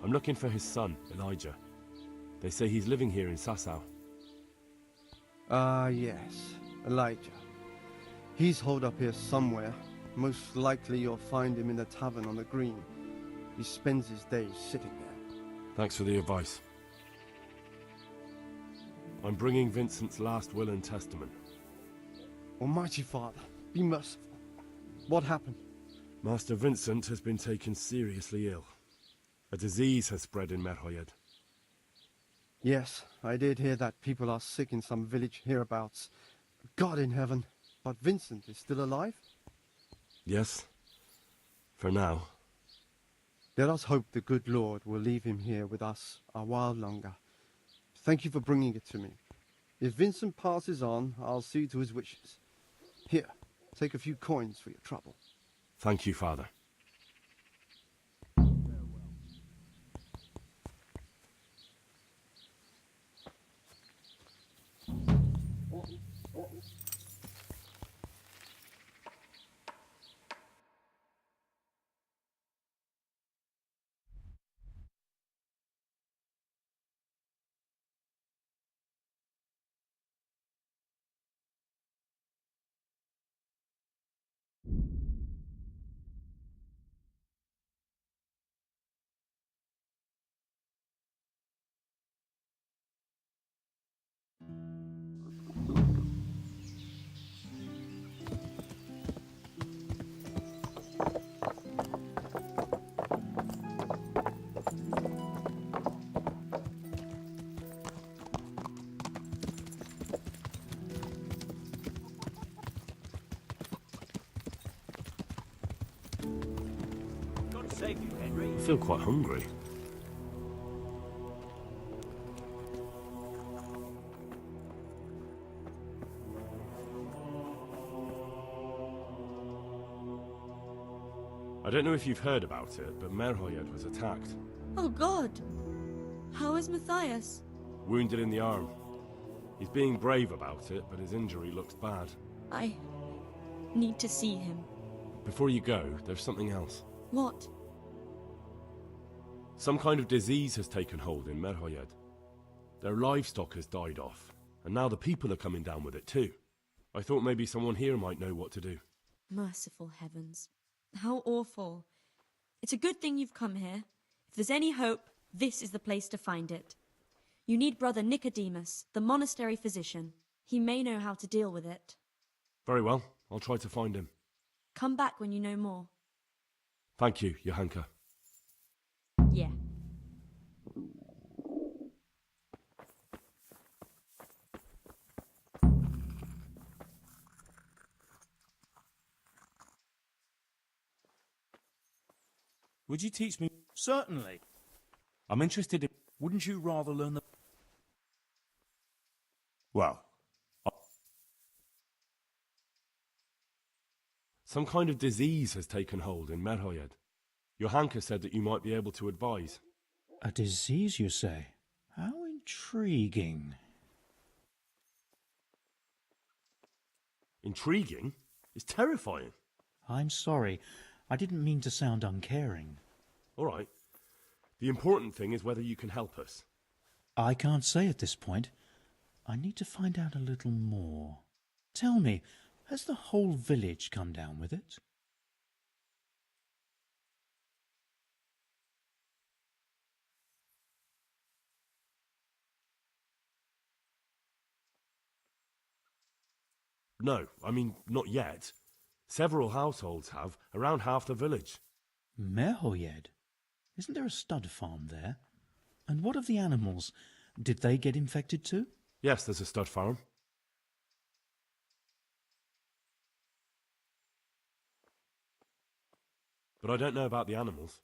Speaker 14: I'm looking for his son, Elijah. They say he's living here in Sasau.
Speaker 4: Ah, yes. Elijah. He's holed up here somewhere. Most likely you'll find him in the tavern on the green. He spends his days sitting there.
Speaker 14: Thanks for the advice. I'm bringing Vincent's last will and testament.
Speaker 4: Almighty Father, be merciful. What happened?
Speaker 14: Master Vincent has been taken seriously ill. A disease has spread in Merhoyed.
Speaker 4: Yes, I did hear that people are sick in some village hereabouts. God in heaven, but Vincent is still alive?
Speaker 14: Yes, for now.
Speaker 4: Let us hope the good Lord will leave him here with us a while longer. Thank you for bringing it to me. If Vincent passes on, I'll see to his wishes. Here, take a few coins for your trouble.
Speaker 14: Thank you, Father.
Speaker 10: God save you, Henry.
Speaker 14: I feel quite hungry. I don't know if you've heard about it, but Merhoyed was attacked.
Speaker 20: Oh God! How is Matthias?
Speaker 14: Wounded in the arm. He's being brave about it, but his injury looks bad.
Speaker 20: I need to see him.
Speaker 14: Before you go, there's something else.
Speaker 20: What?
Speaker 14: Some kind of disease has taken hold in Merhoyed. Their livestock has died off, and now the people are coming down with it too. I thought maybe someone here might know what to do.
Speaker 20: Merciful heavens. How awful. It's a good thing you've come here. If there's any hope, this is the place to find it. You need Brother Nicodemus, the monastery physician. He may know how to deal with it.
Speaker 14: Very well, I'll try to find him.
Speaker 20: Come back when you know more.
Speaker 14: Thank you, Johanka.
Speaker 20: Yeah.
Speaker 2: Would you teach me?
Speaker 21: Certainly.
Speaker 2: I'm interested in...
Speaker 21: Wouldn't you rather learn the...
Speaker 2: Well...
Speaker 14: Some kind of disease has taken hold in Merhoyed. Johanka said that you might be able to advise.
Speaker 21: A disease, you say? How intriguing.
Speaker 14: Intriguing? It's terrifying.
Speaker 21: I'm sorry. I didn't mean to sound uncaring.
Speaker 14: All right. The important thing is whether you can help us.
Speaker 21: I can't say at this point. I need to find out a little more. Tell me, has the whole village come down with it?
Speaker 14: No, I mean, not yet. Several households have, around half the village.
Speaker 21: Merhoyed? Isn't there a stud farm there? And what of the animals? Did they get infected too?
Speaker 14: Yes, there's a stud farm. But I don't know about the animals.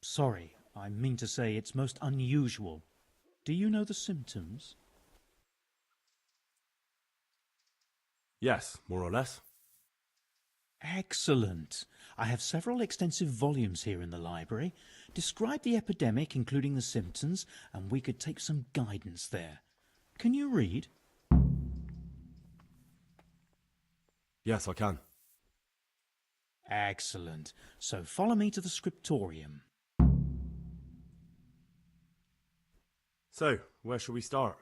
Speaker 21: Sorry. I mean to say it's most unusual. Do you know the symptoms?
Speaker 14: Yes, more or less.
Speaker 21: Excellent. I have several extensive volumes here in the library. Describe the epidemic, including the symptoms, and we could take some guidance there. Can you read?
Speaker 14: Yes, I can.
Speaker 21: Excellent. So follow me to the scriptorium.
Speaker 14: So, where shall we start?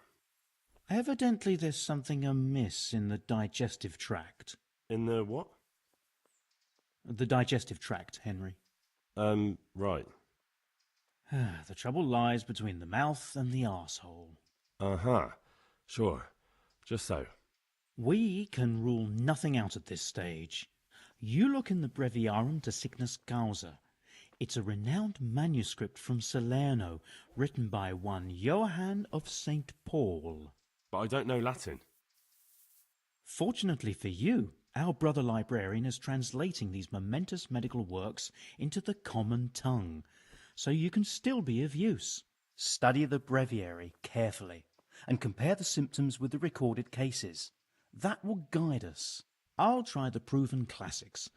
Speaker 21: Evidently there's something amiss in the digestive tract.
Speaker 14: In the what?
Speaker 21: The digestive tract, Henry.
Speaker 14: Right.
Speaker 21: The trouble lies between the mouth and the arsehole.
Speaker 14: Uh-huh. Sure. Just so.
Speaker 21: We can rule nothing out at this stage. You look in the Breviarum de Sickness Causa. It's a renowned manuscript from Salerno, written by one Johann of St. Paul.
Speaker 14: But I don't know Latin.
Speaker 21: Fortunately for you, our brother librarian is translating these momentous medical works into the common tongue, so you can still be of use. Study the breviary carefully and compare the symptoms with the recorded cases. That will guide us. I'll try the proven classics,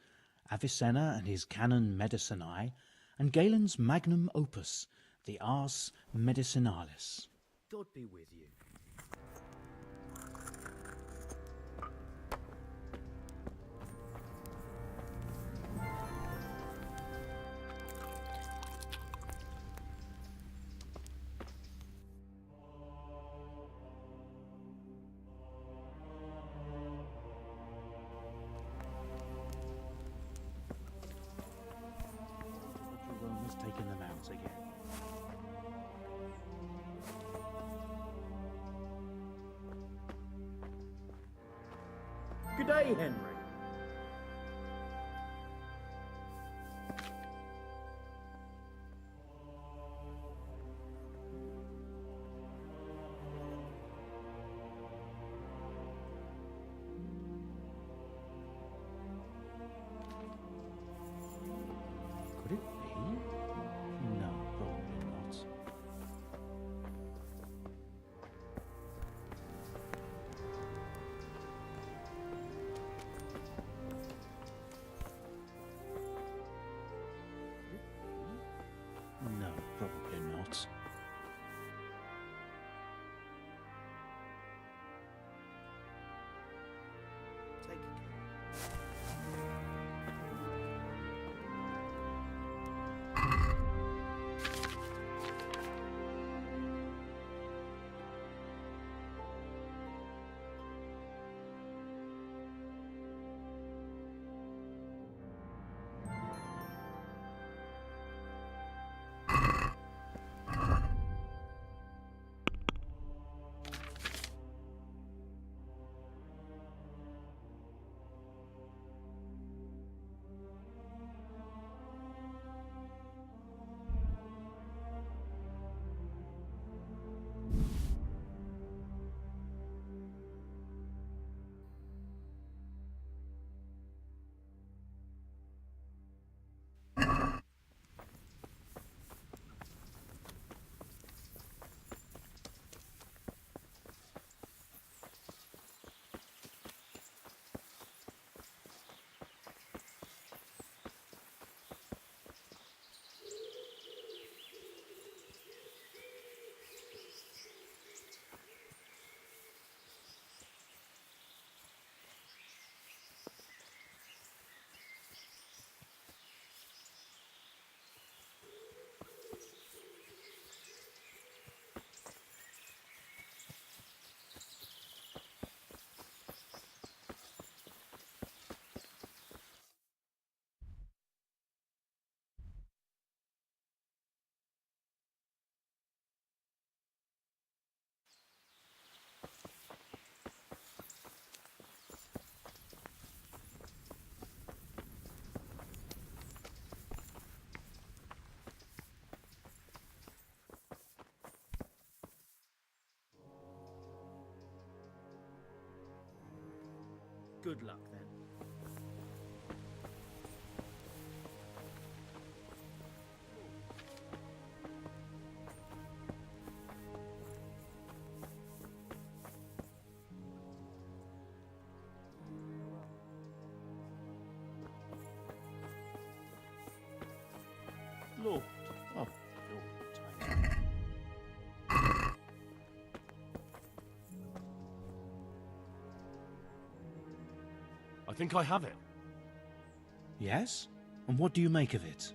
Speaker 21: Avicenna and his Canon Medicinae, and Galen's magnum opus, the Ars Medicinalis.
Speaker 16: God be with you.
Speaker 21: Rome has taken them out again.
Speaker 16: Good day, Henry.
Speaker 21: Could it be? No, probably not. No, probably not.
Speaker 7: Take care.
Speaker 16: Good luck, then.
Speaker 14: I think I have it.
Speaker 21: Yes? And what do you make of it?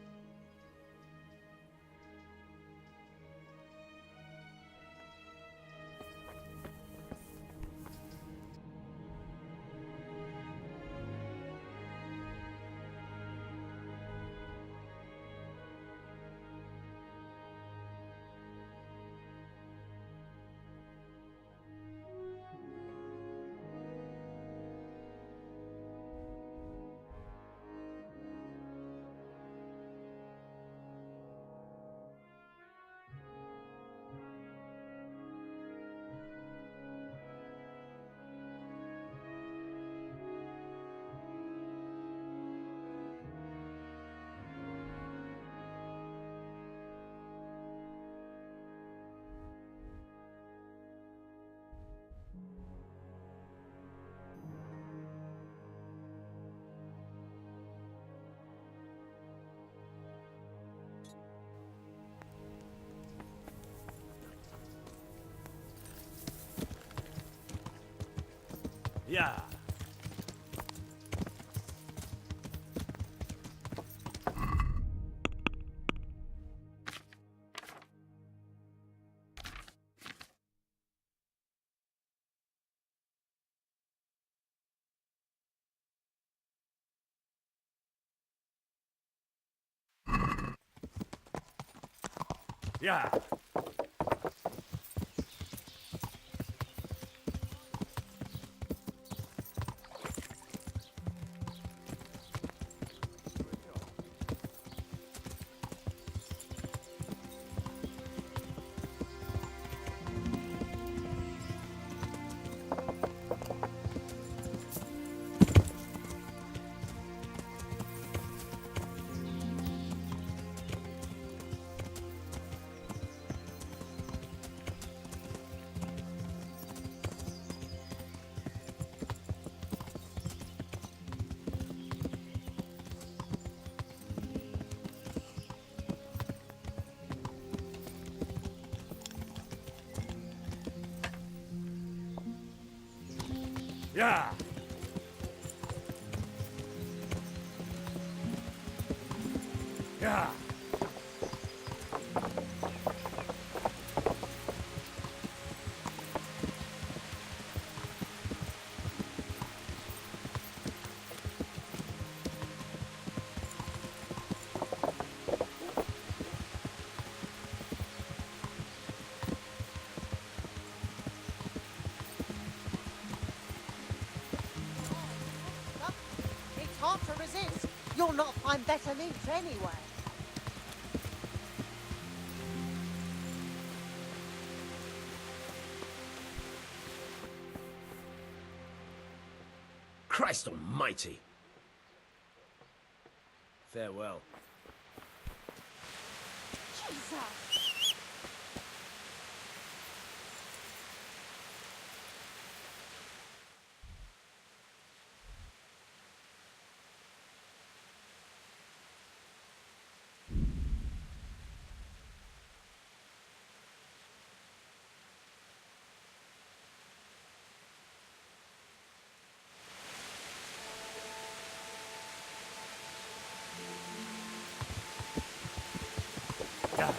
Speaker 14: Yeah. Yeah. Yeah. Yeah.
Speaker 1: It's hard to resist. You'll not find better meats anyway.
Speaker 12: Christ almighty. Farewell.
Speaker 1: Jesus!
Speaker 14: Yeah.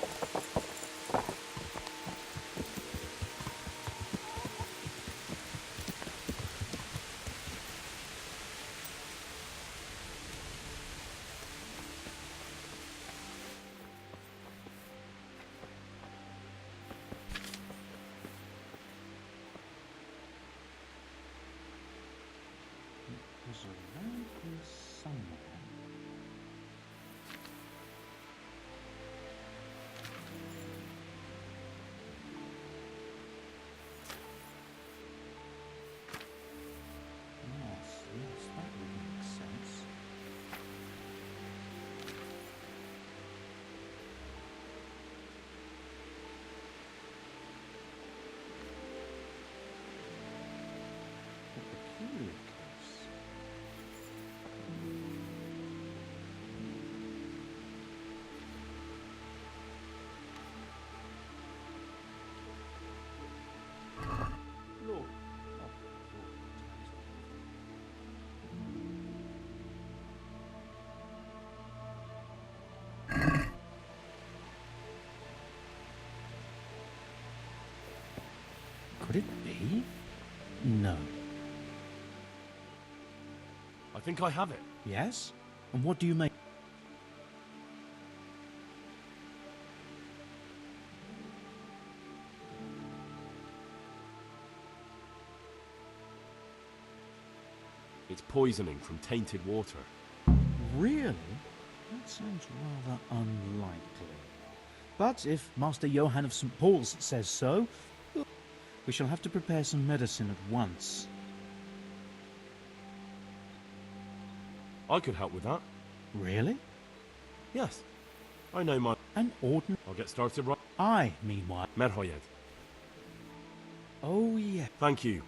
Speaker 21: Could it be? No.
Speaker 14: I think I have it.
Speaker 21: Yes? And what do you make?
Speaker 14: It's poisoning from tainted water.
Speaker 21: Really? That sounds rather unlikely. But if Master Johann of St. Paul's says so, we shall have to prepare some medicine at once.
Speaker 14: I could help with that.
Speaker 21: Really?
Speaker 14: Yes. I know my...
Speaker 21: An ordinary...
Speaker 14: I'll get started right...
Speaker 21: I, meanwhile...
Speaker 14: Merhoyed.
Speaker 21: Oh, yeah.
Speaker 14: Thank you.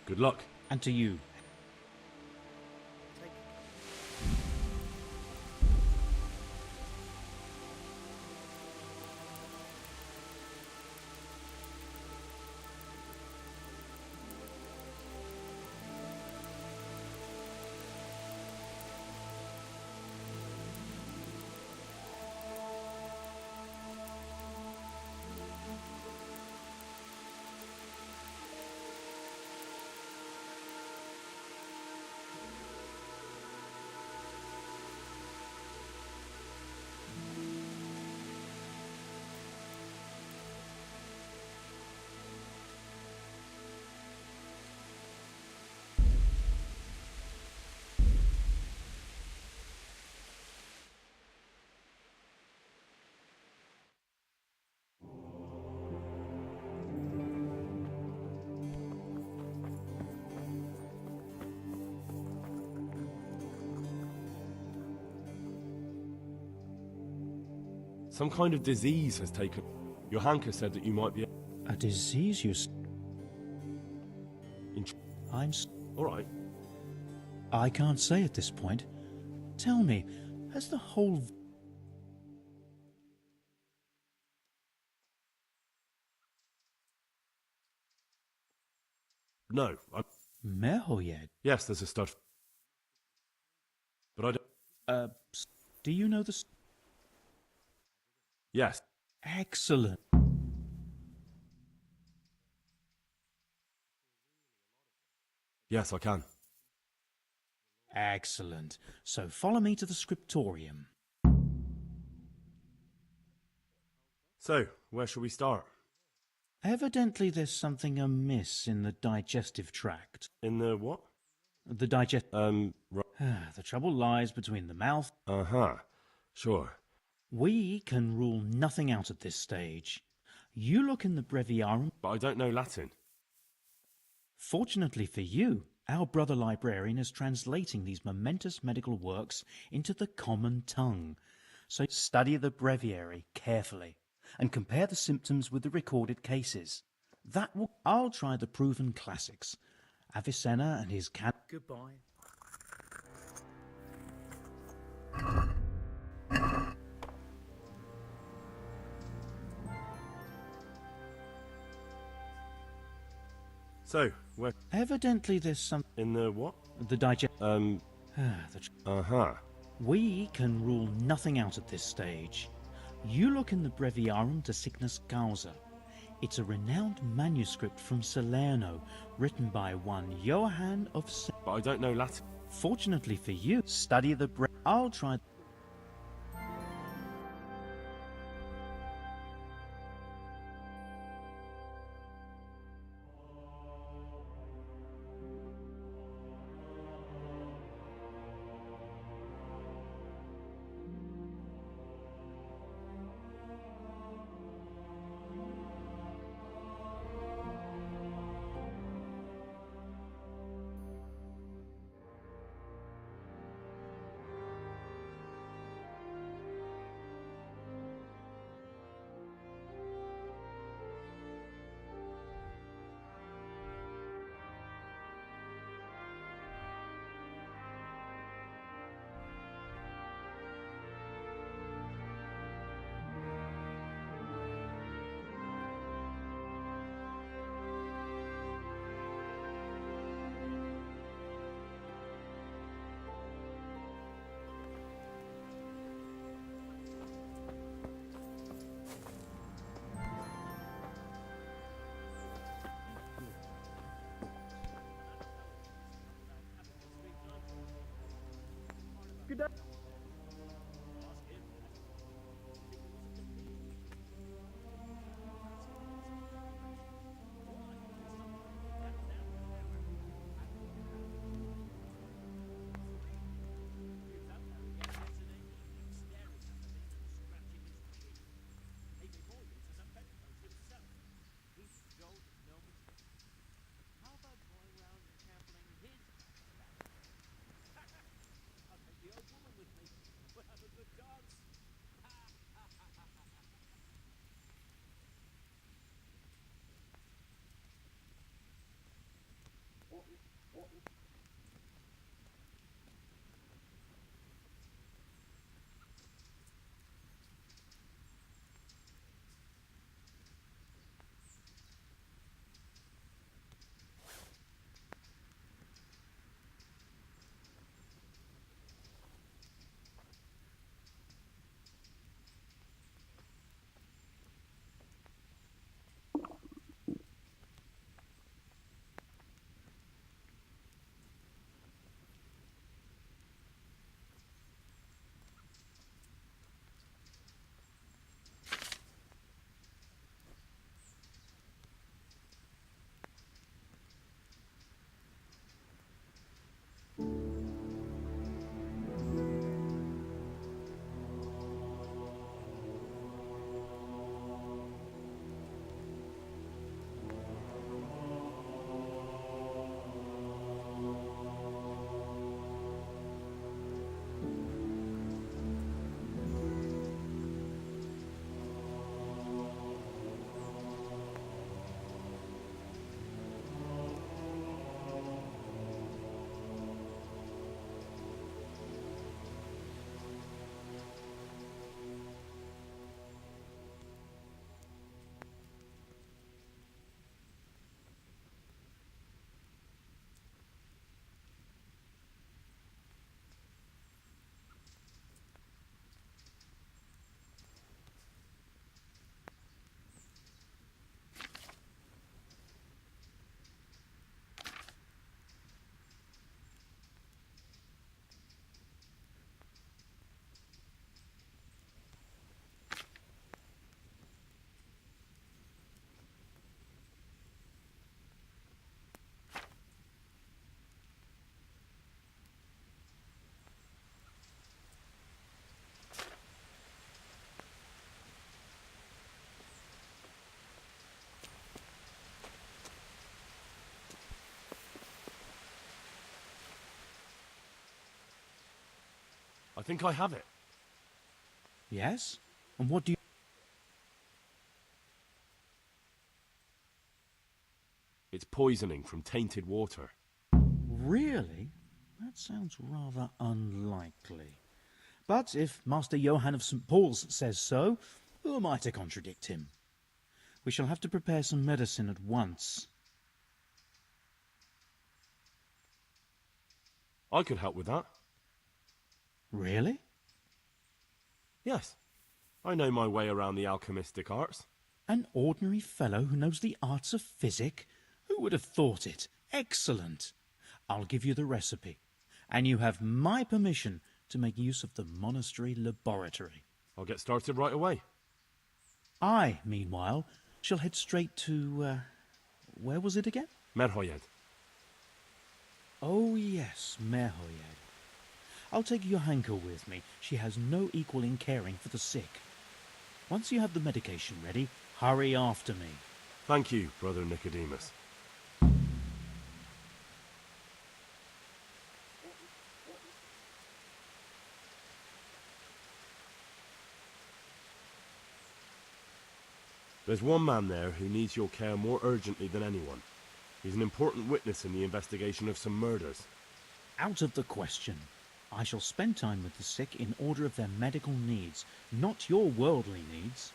Speaker 14: Good luck.
Speaker 21: And to you.
Speaker 14: Some kind of disease has taken... Johanka said that you might be...
Speaker 21: A disease, you... I'm...
Speaker 14: All right.
Speaker 21: I can't say at this point. Tell me, has the whole...
Speaker 14: No,
Speaker 21: Merhoyed?
Speaker 14: Yes, there's a stud. But I don't...
Speaker 21: do you know the...
Speaker 14: Yes.
Speaker 21: Excellent.
Speaker 14: Yes, I can.
Speaker 21: Excellent. So follow me to the scriptorium.
Speaker 14: So, where shall we start?
Speaker 21: Evidently there's something amiss in the digestive tract.
Speaker 14: In the what?
Speaker 21: The digest...
Speaker 14: Right.
Speaker 21: The trouble lies between the mouth...
Speaker 14: Uh-huh. Sure.
Speaker 21: We can rule nothing out at this stage. You look in the breviarium...
Speaker 14: But I don't know Latin.
Speaker 21: Fortunately for you, our brother librarian is translating these momentous medical works into the common tongue. So study the breviary carefully and compare the symptoms with the recorded cases. That will... I'll try the proven classics. Avicenna and his can...
Speaker 16: Goodbye.
Speaker 14: So, where...
Speaker 21: Evidently there's some...
Speaker 14: In the what?
Speaker 21: The digest...
Speaker 14: Uh-huh.
Speaker 21: We can rule nothing out at this stage. You look in the breviarium de sickness causa. It's a renowned manuscript from Salerno, written by one Johann of...
Speaker 14: But I don't know Latin.
Speaker 21: Fortunately for you, study the I'll try...
Speaker 14: think I have it.
Speaker 21: Yes? And what do you...
Speaker 14: It's poisoning from tainted water.
Speaker 21: Really? That sounds rather unlikely. But if Master Johann of St. Paul's says so, who am I to contradict him? We shall have to prepare some medicine at once.
Speaker 14: I could help with that.
Speaker 21: Really?
Speaker 14: Yes. I know my way around the alchemistic arts.
Speaker 21: An ordinary fellow who knows the arts of physic? Who would have thought it? Excellent. I'll give you the recipe, and you have my permission to make use of the monastery laboratory.
Speaker 14: I'll get started right away.
Speaker 21: I, meanwhile, shall head straight to, where was it again?
Speaker 14: Merhoyed.
Speaker 21: Oh yes, Merhoyed. I'll take Johanka with me. She has no equal in caring for the sick. Once you have the medication ready, hurry after me.
Speaker 14: Thank you, Brother Nicodemus. There's one man there who needs your care more urgently than anyone. He's an important witness in the investigation of some murders.
Speaker 21: Out of the question. I shall spend time with the sick in order of their medical needs, not your worldly needs.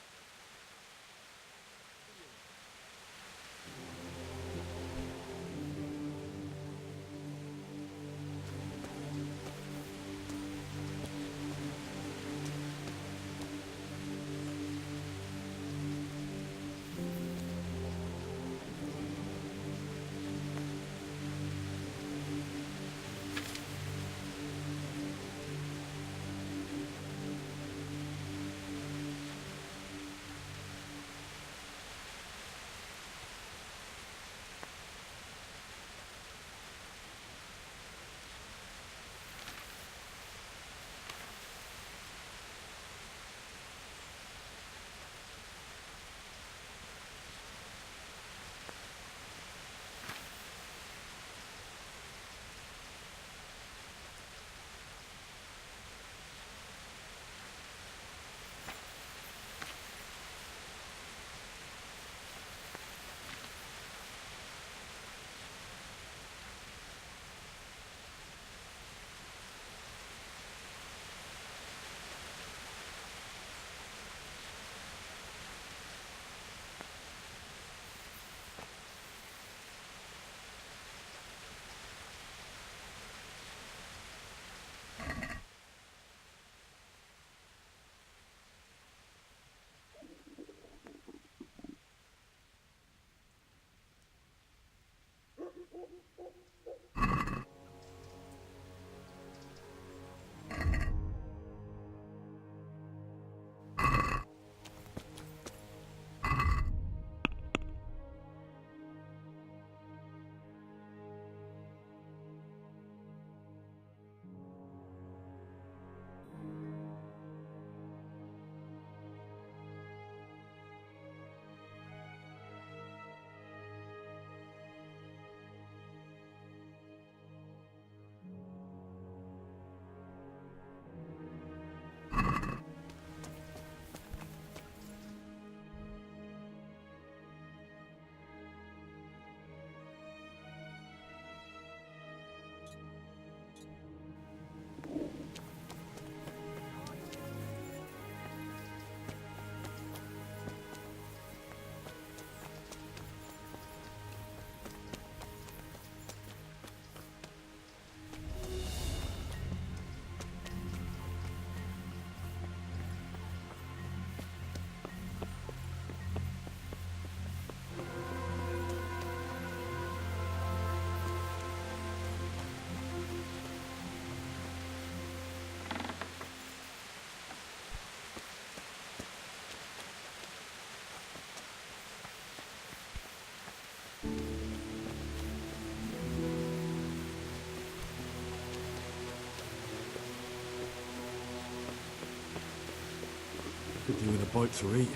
Speaker 14: Could do with a bite to eat.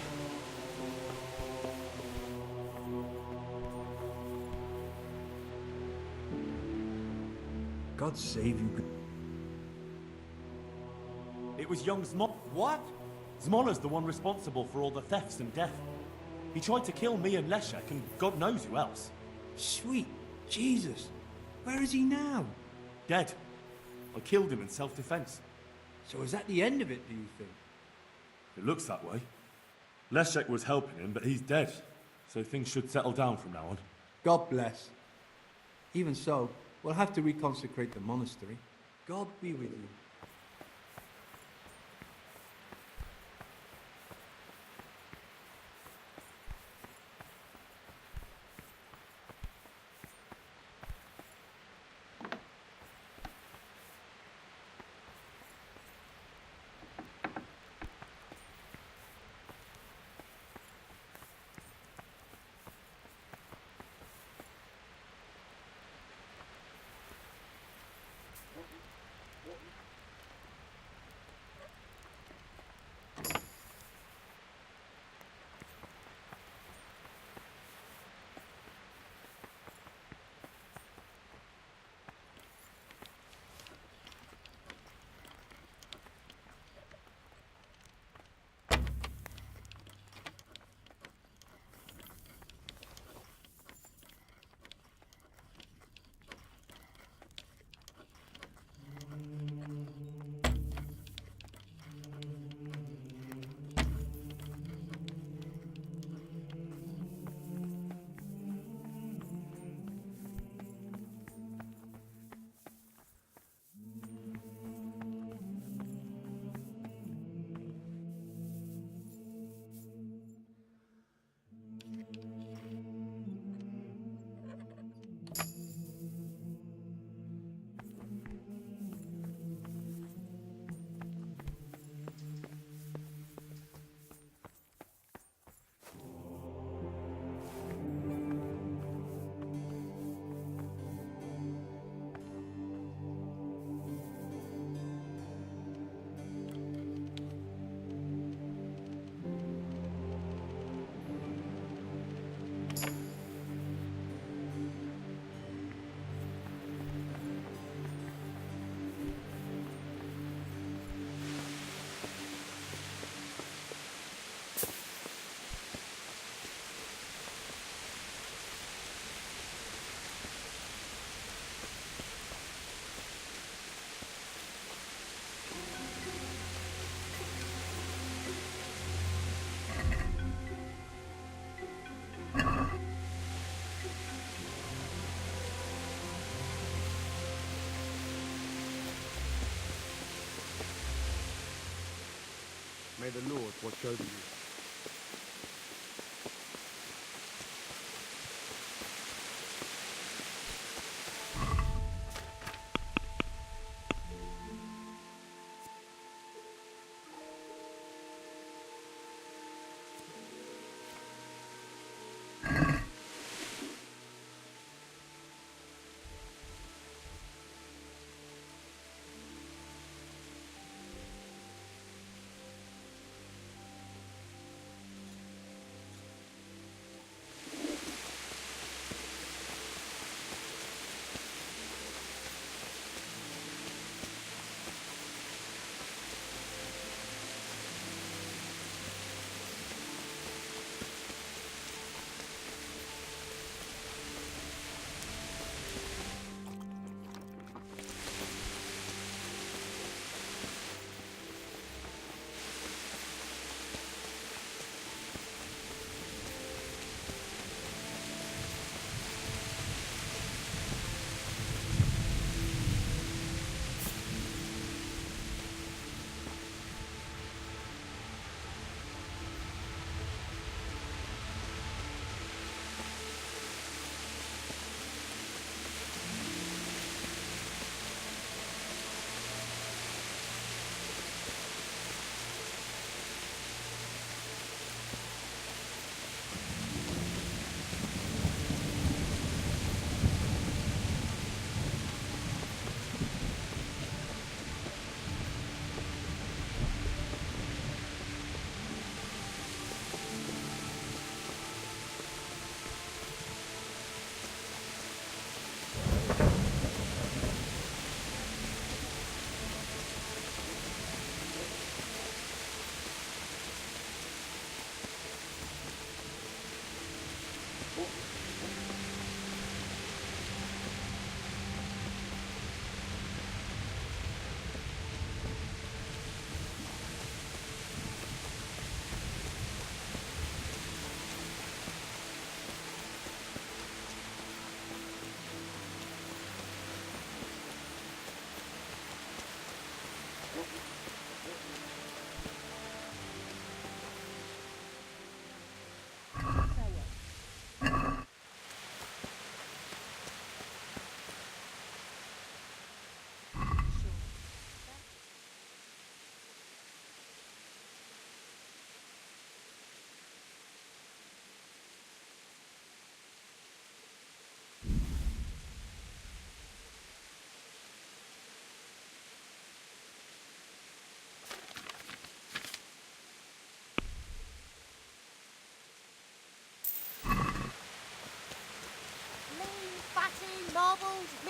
Speaker 19: God save you.
Speaker 14: It was young What? Zmola's the one responsible for all the thefts and death. He tried to kill me and Leszek, and God knows who else.
Speaker 19: Sweet Jesus. Where is he now?
Speaker 14: Dead. I killed him in self-defense.
Speaker 19: So is that the end of it, do you think?
Speaker 14: It looks that way. Leszek was helping him, but he's dead. So things should settle down from now on.
Speaker 19: God bless. Even so, we'll have to reconsecrate the monastery. God be with you.
Speaker 4: May the Lord watch over you.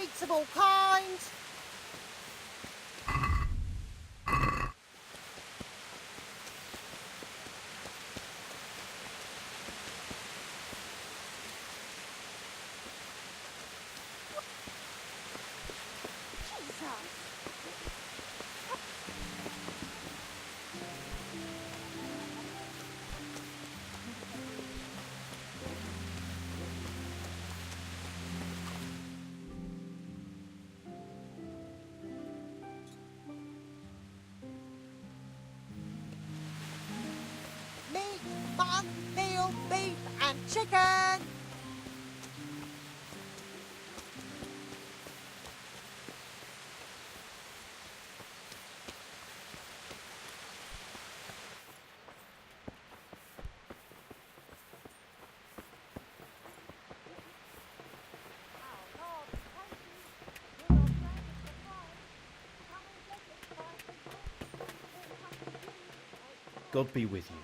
Speaker 1: Sweets of all kinds. Meat, mutton, veal, beef, and chicken.
Speaker 21: God be with you.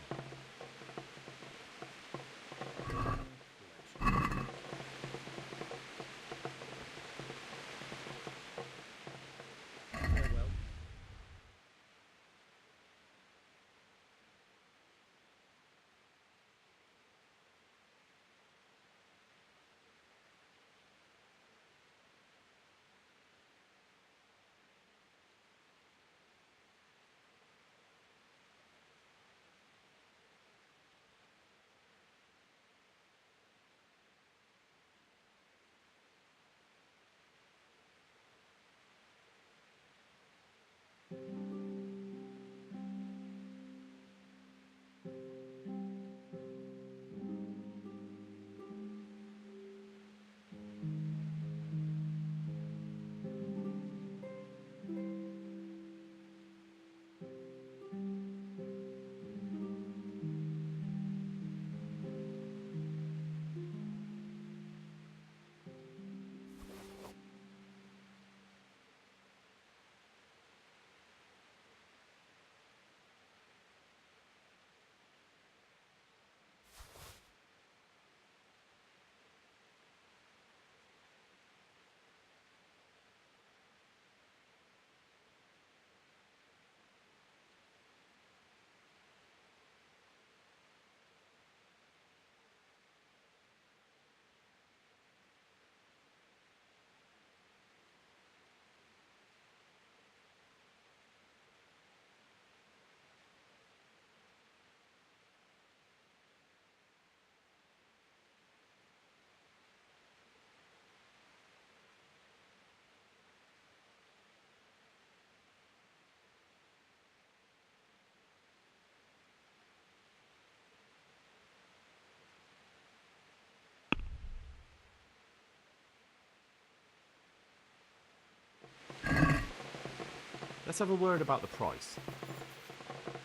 Speaker 14: Let's have a word about the price.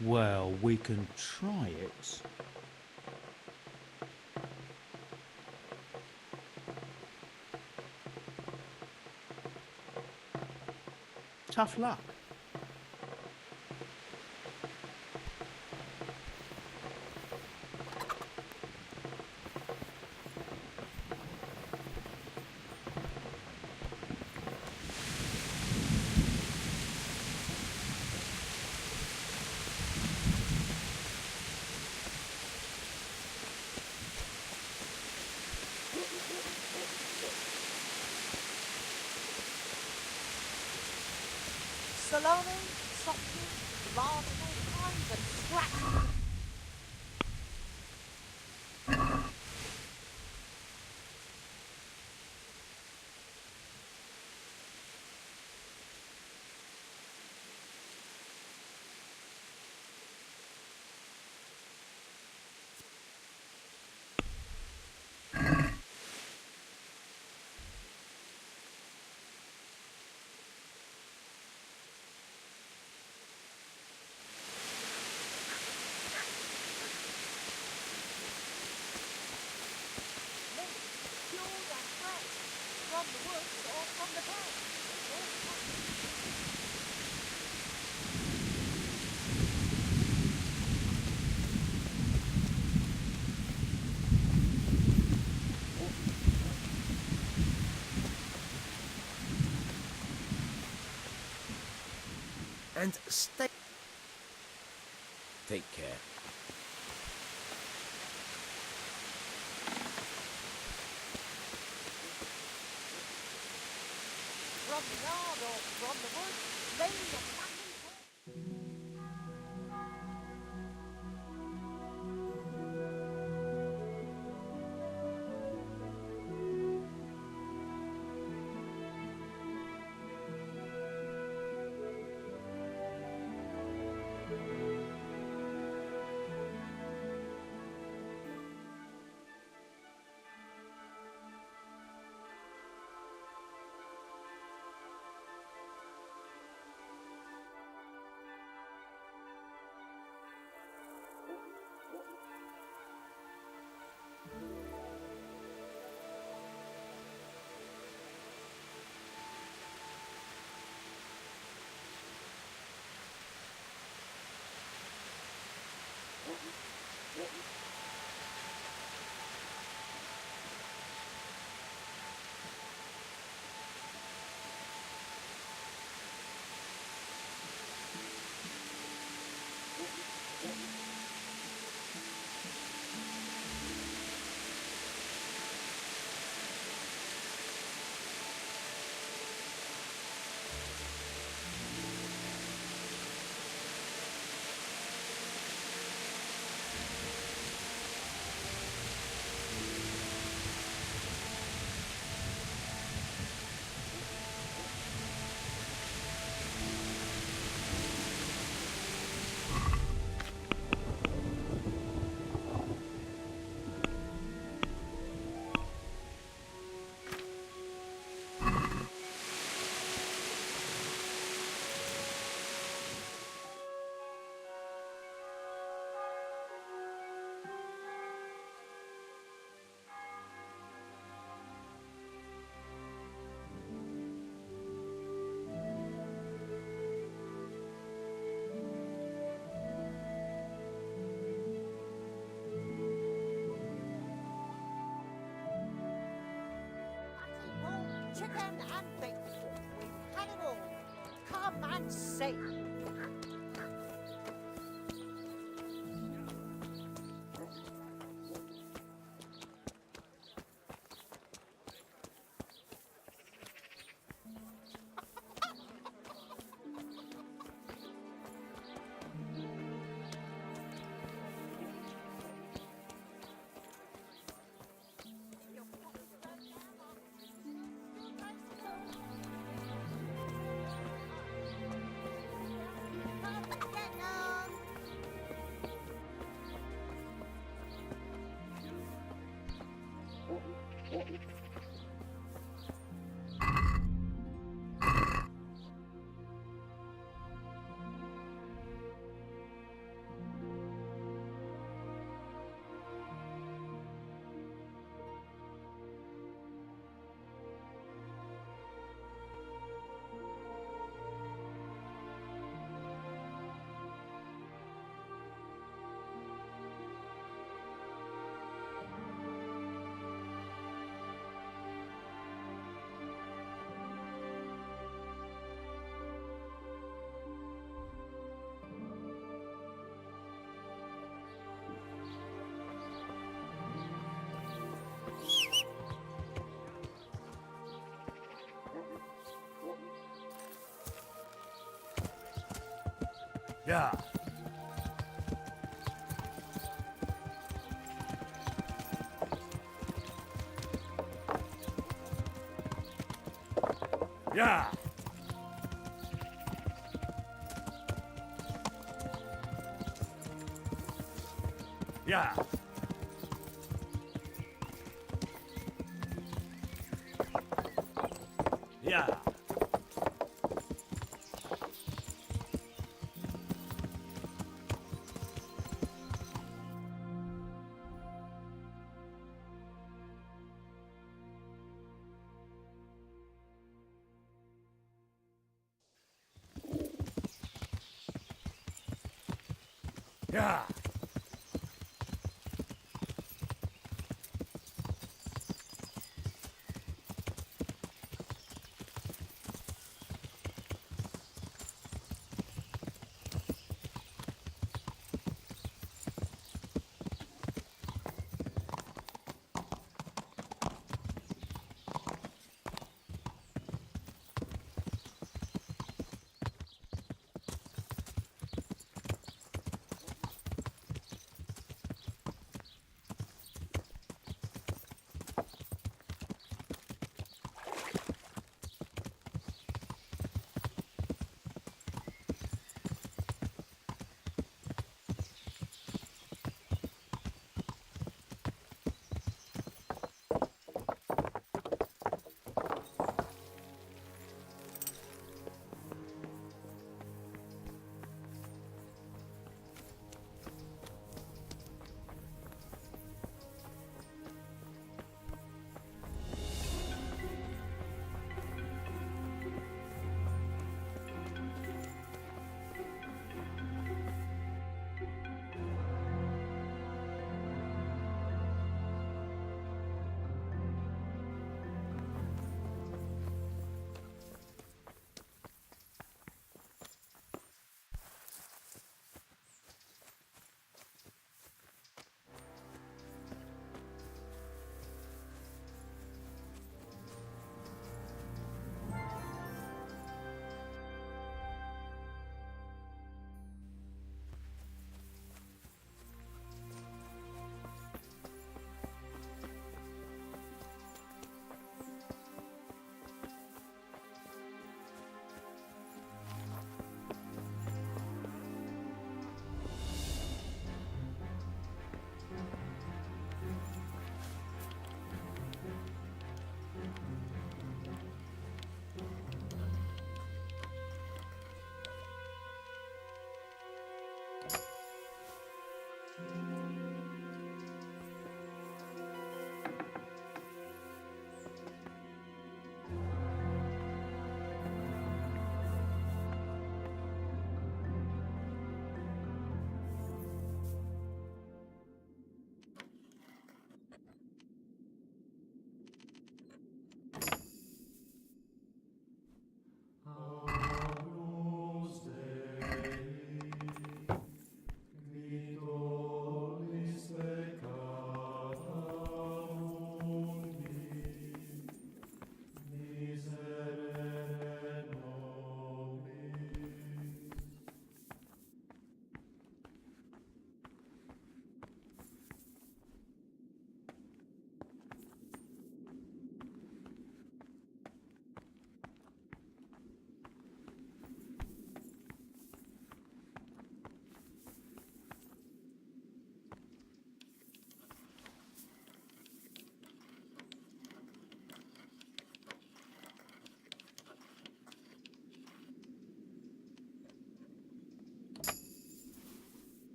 Speaker 21: Well, we can try it. Tough luck.
Speaker 1: Salami, sausage, lard of all kinds, and scratch. From the woods or from the
Speaker 12: and stay. Take care.
Speaker 1: From the yard or from the woods, lay your fucking chicken and bacon. We've had it all. Come and see.
Speaker 8: Yeah. Yeah. Yeah. Yeah. Yeah.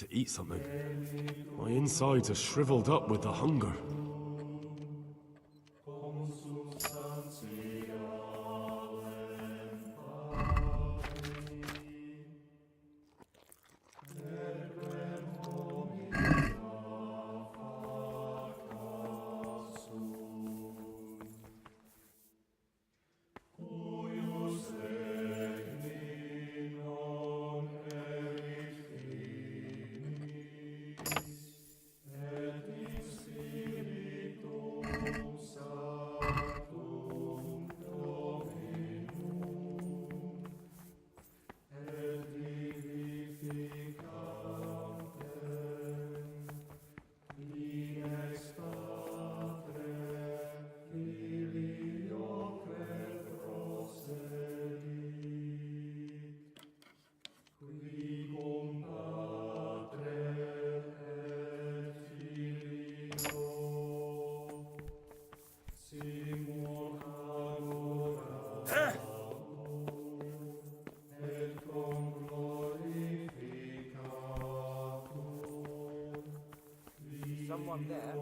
Speaker 14: to eat something. My insides are shriveled up with the hunger.
Speaker 1: Someone there.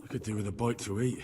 Speaker 14: I could do with a bite to eat.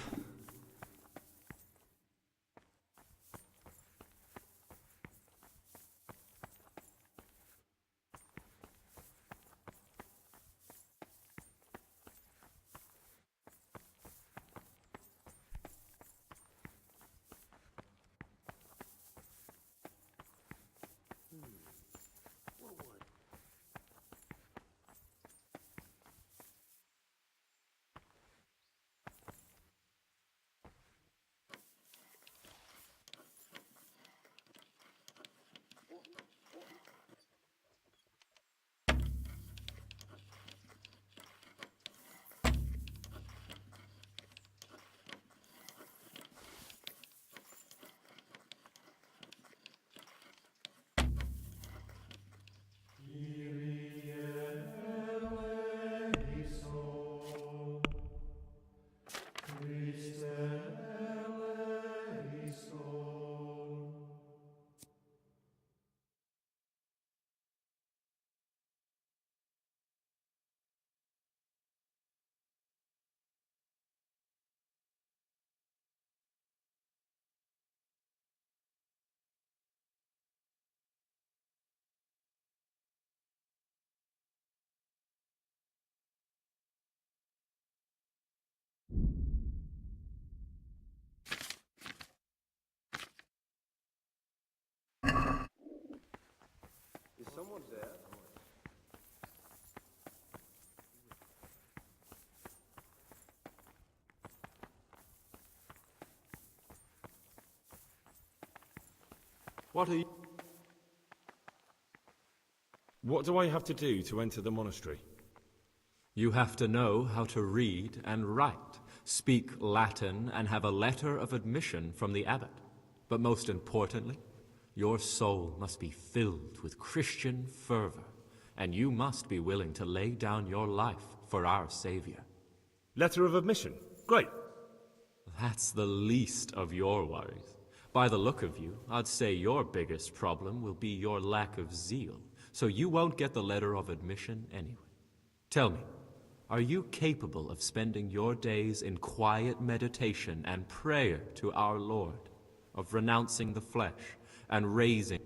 Speaker 3: Is someone there?
Speaker 14: What are you... What do I have to do to enter the monastery?
Speaker 5: You have to know how to read and write, speak Latin, and have a letter of admission from the abbot. But most importantly, your soul must be filled with Christian fervor, and you must be willing to lay down your life for our Savior.
Speaker 14: Letter of admission? Great.
Speaker 5: That's the least of your worries. By the look of you, I'd say your biggest problem will be your lack of zeal, so you won't get the letter of admission anyway. Tell me, are you capable of spending your days in quiet meditation and prayer to our Lord, of renouncing the flesh and raising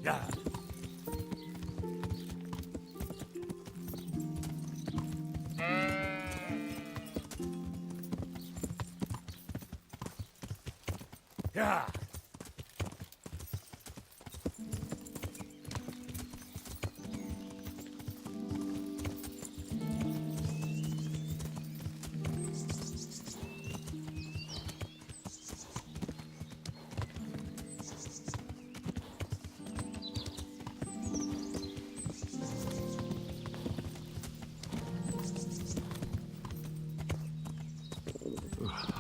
Speaker 17: Yeah. Yeah.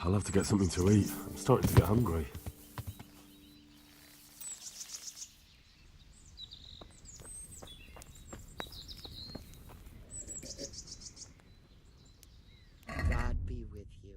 Speaker 14: I'll have to get something to eat. I'm starting to get hungry.
Speaker 11: God be with you.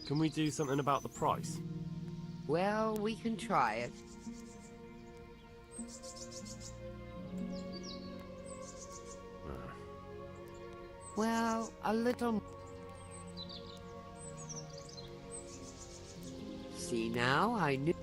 Speaker 14: Can we do something about the price?
Speaker 11: Well, we can try it. Well, a little. See now, I knew.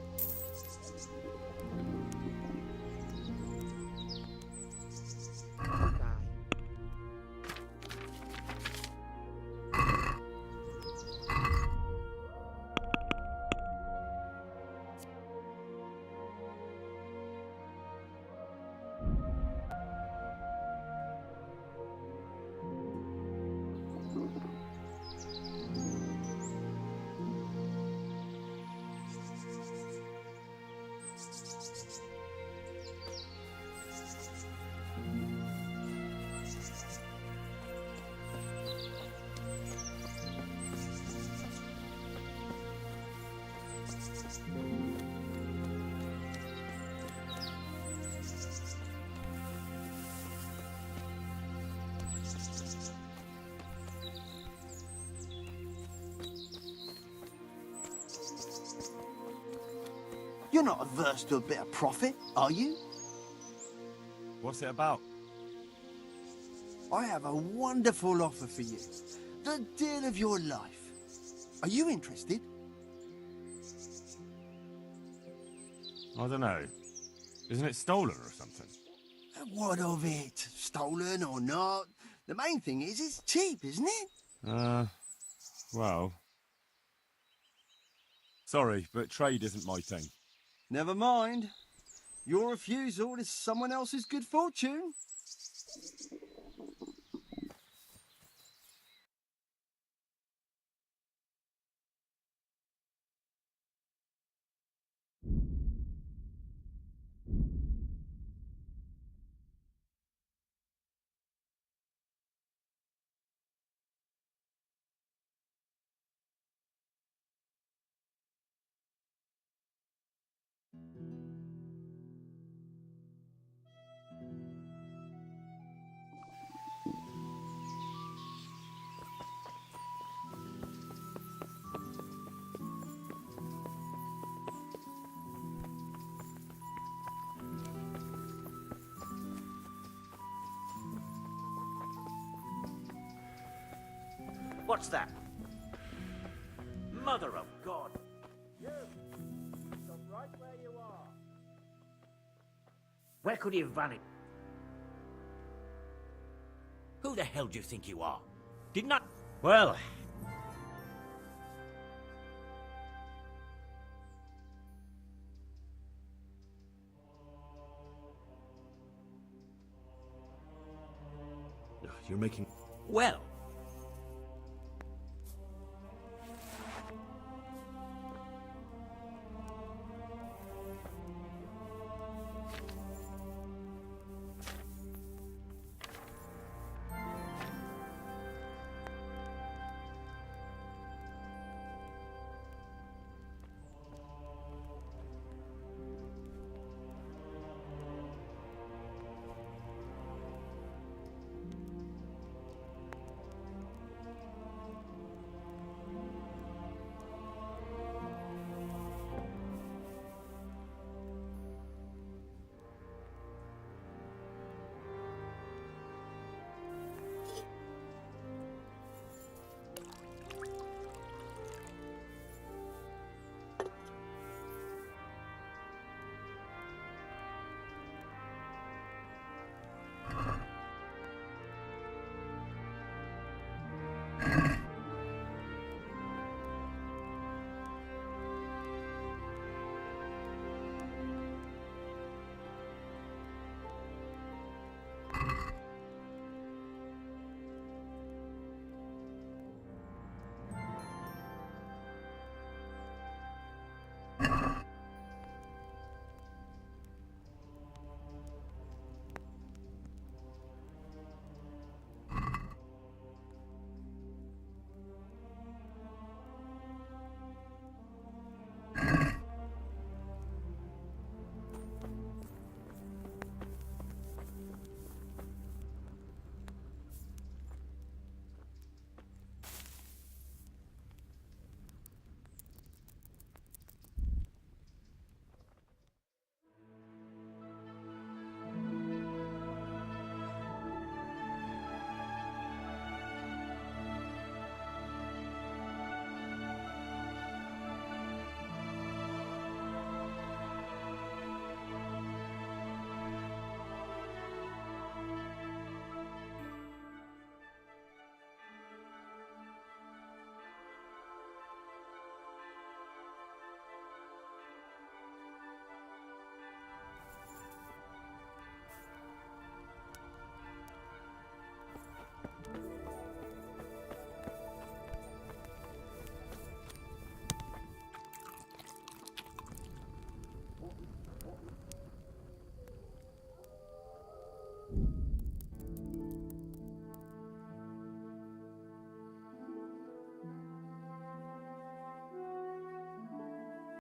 Speaker 22: You're not averse to a bit of profit, are you?
Speaker 2: What's it about?
Speaker 22: I have a wonderful offer for you. The deal of your life. Are you interested?
Speaker 2: I don't know. Isn't it stolen or something?
Speaker 22: What of it? Stolen or not? The main thing is it's cheap, isn't it?
Speaker 2: Well... Sorry, but trade isn't my thing.
Speaker 22: Never mind. Your refusal is someone else's good fortune.
Speaker 10: What's that? Mother of God! You! Stop right where you are.
Speaker 9: Where could he have vanished? Who the hell do you think you are? Did not... Well...
Speaker 14: you're making...
Speaker 17: Well,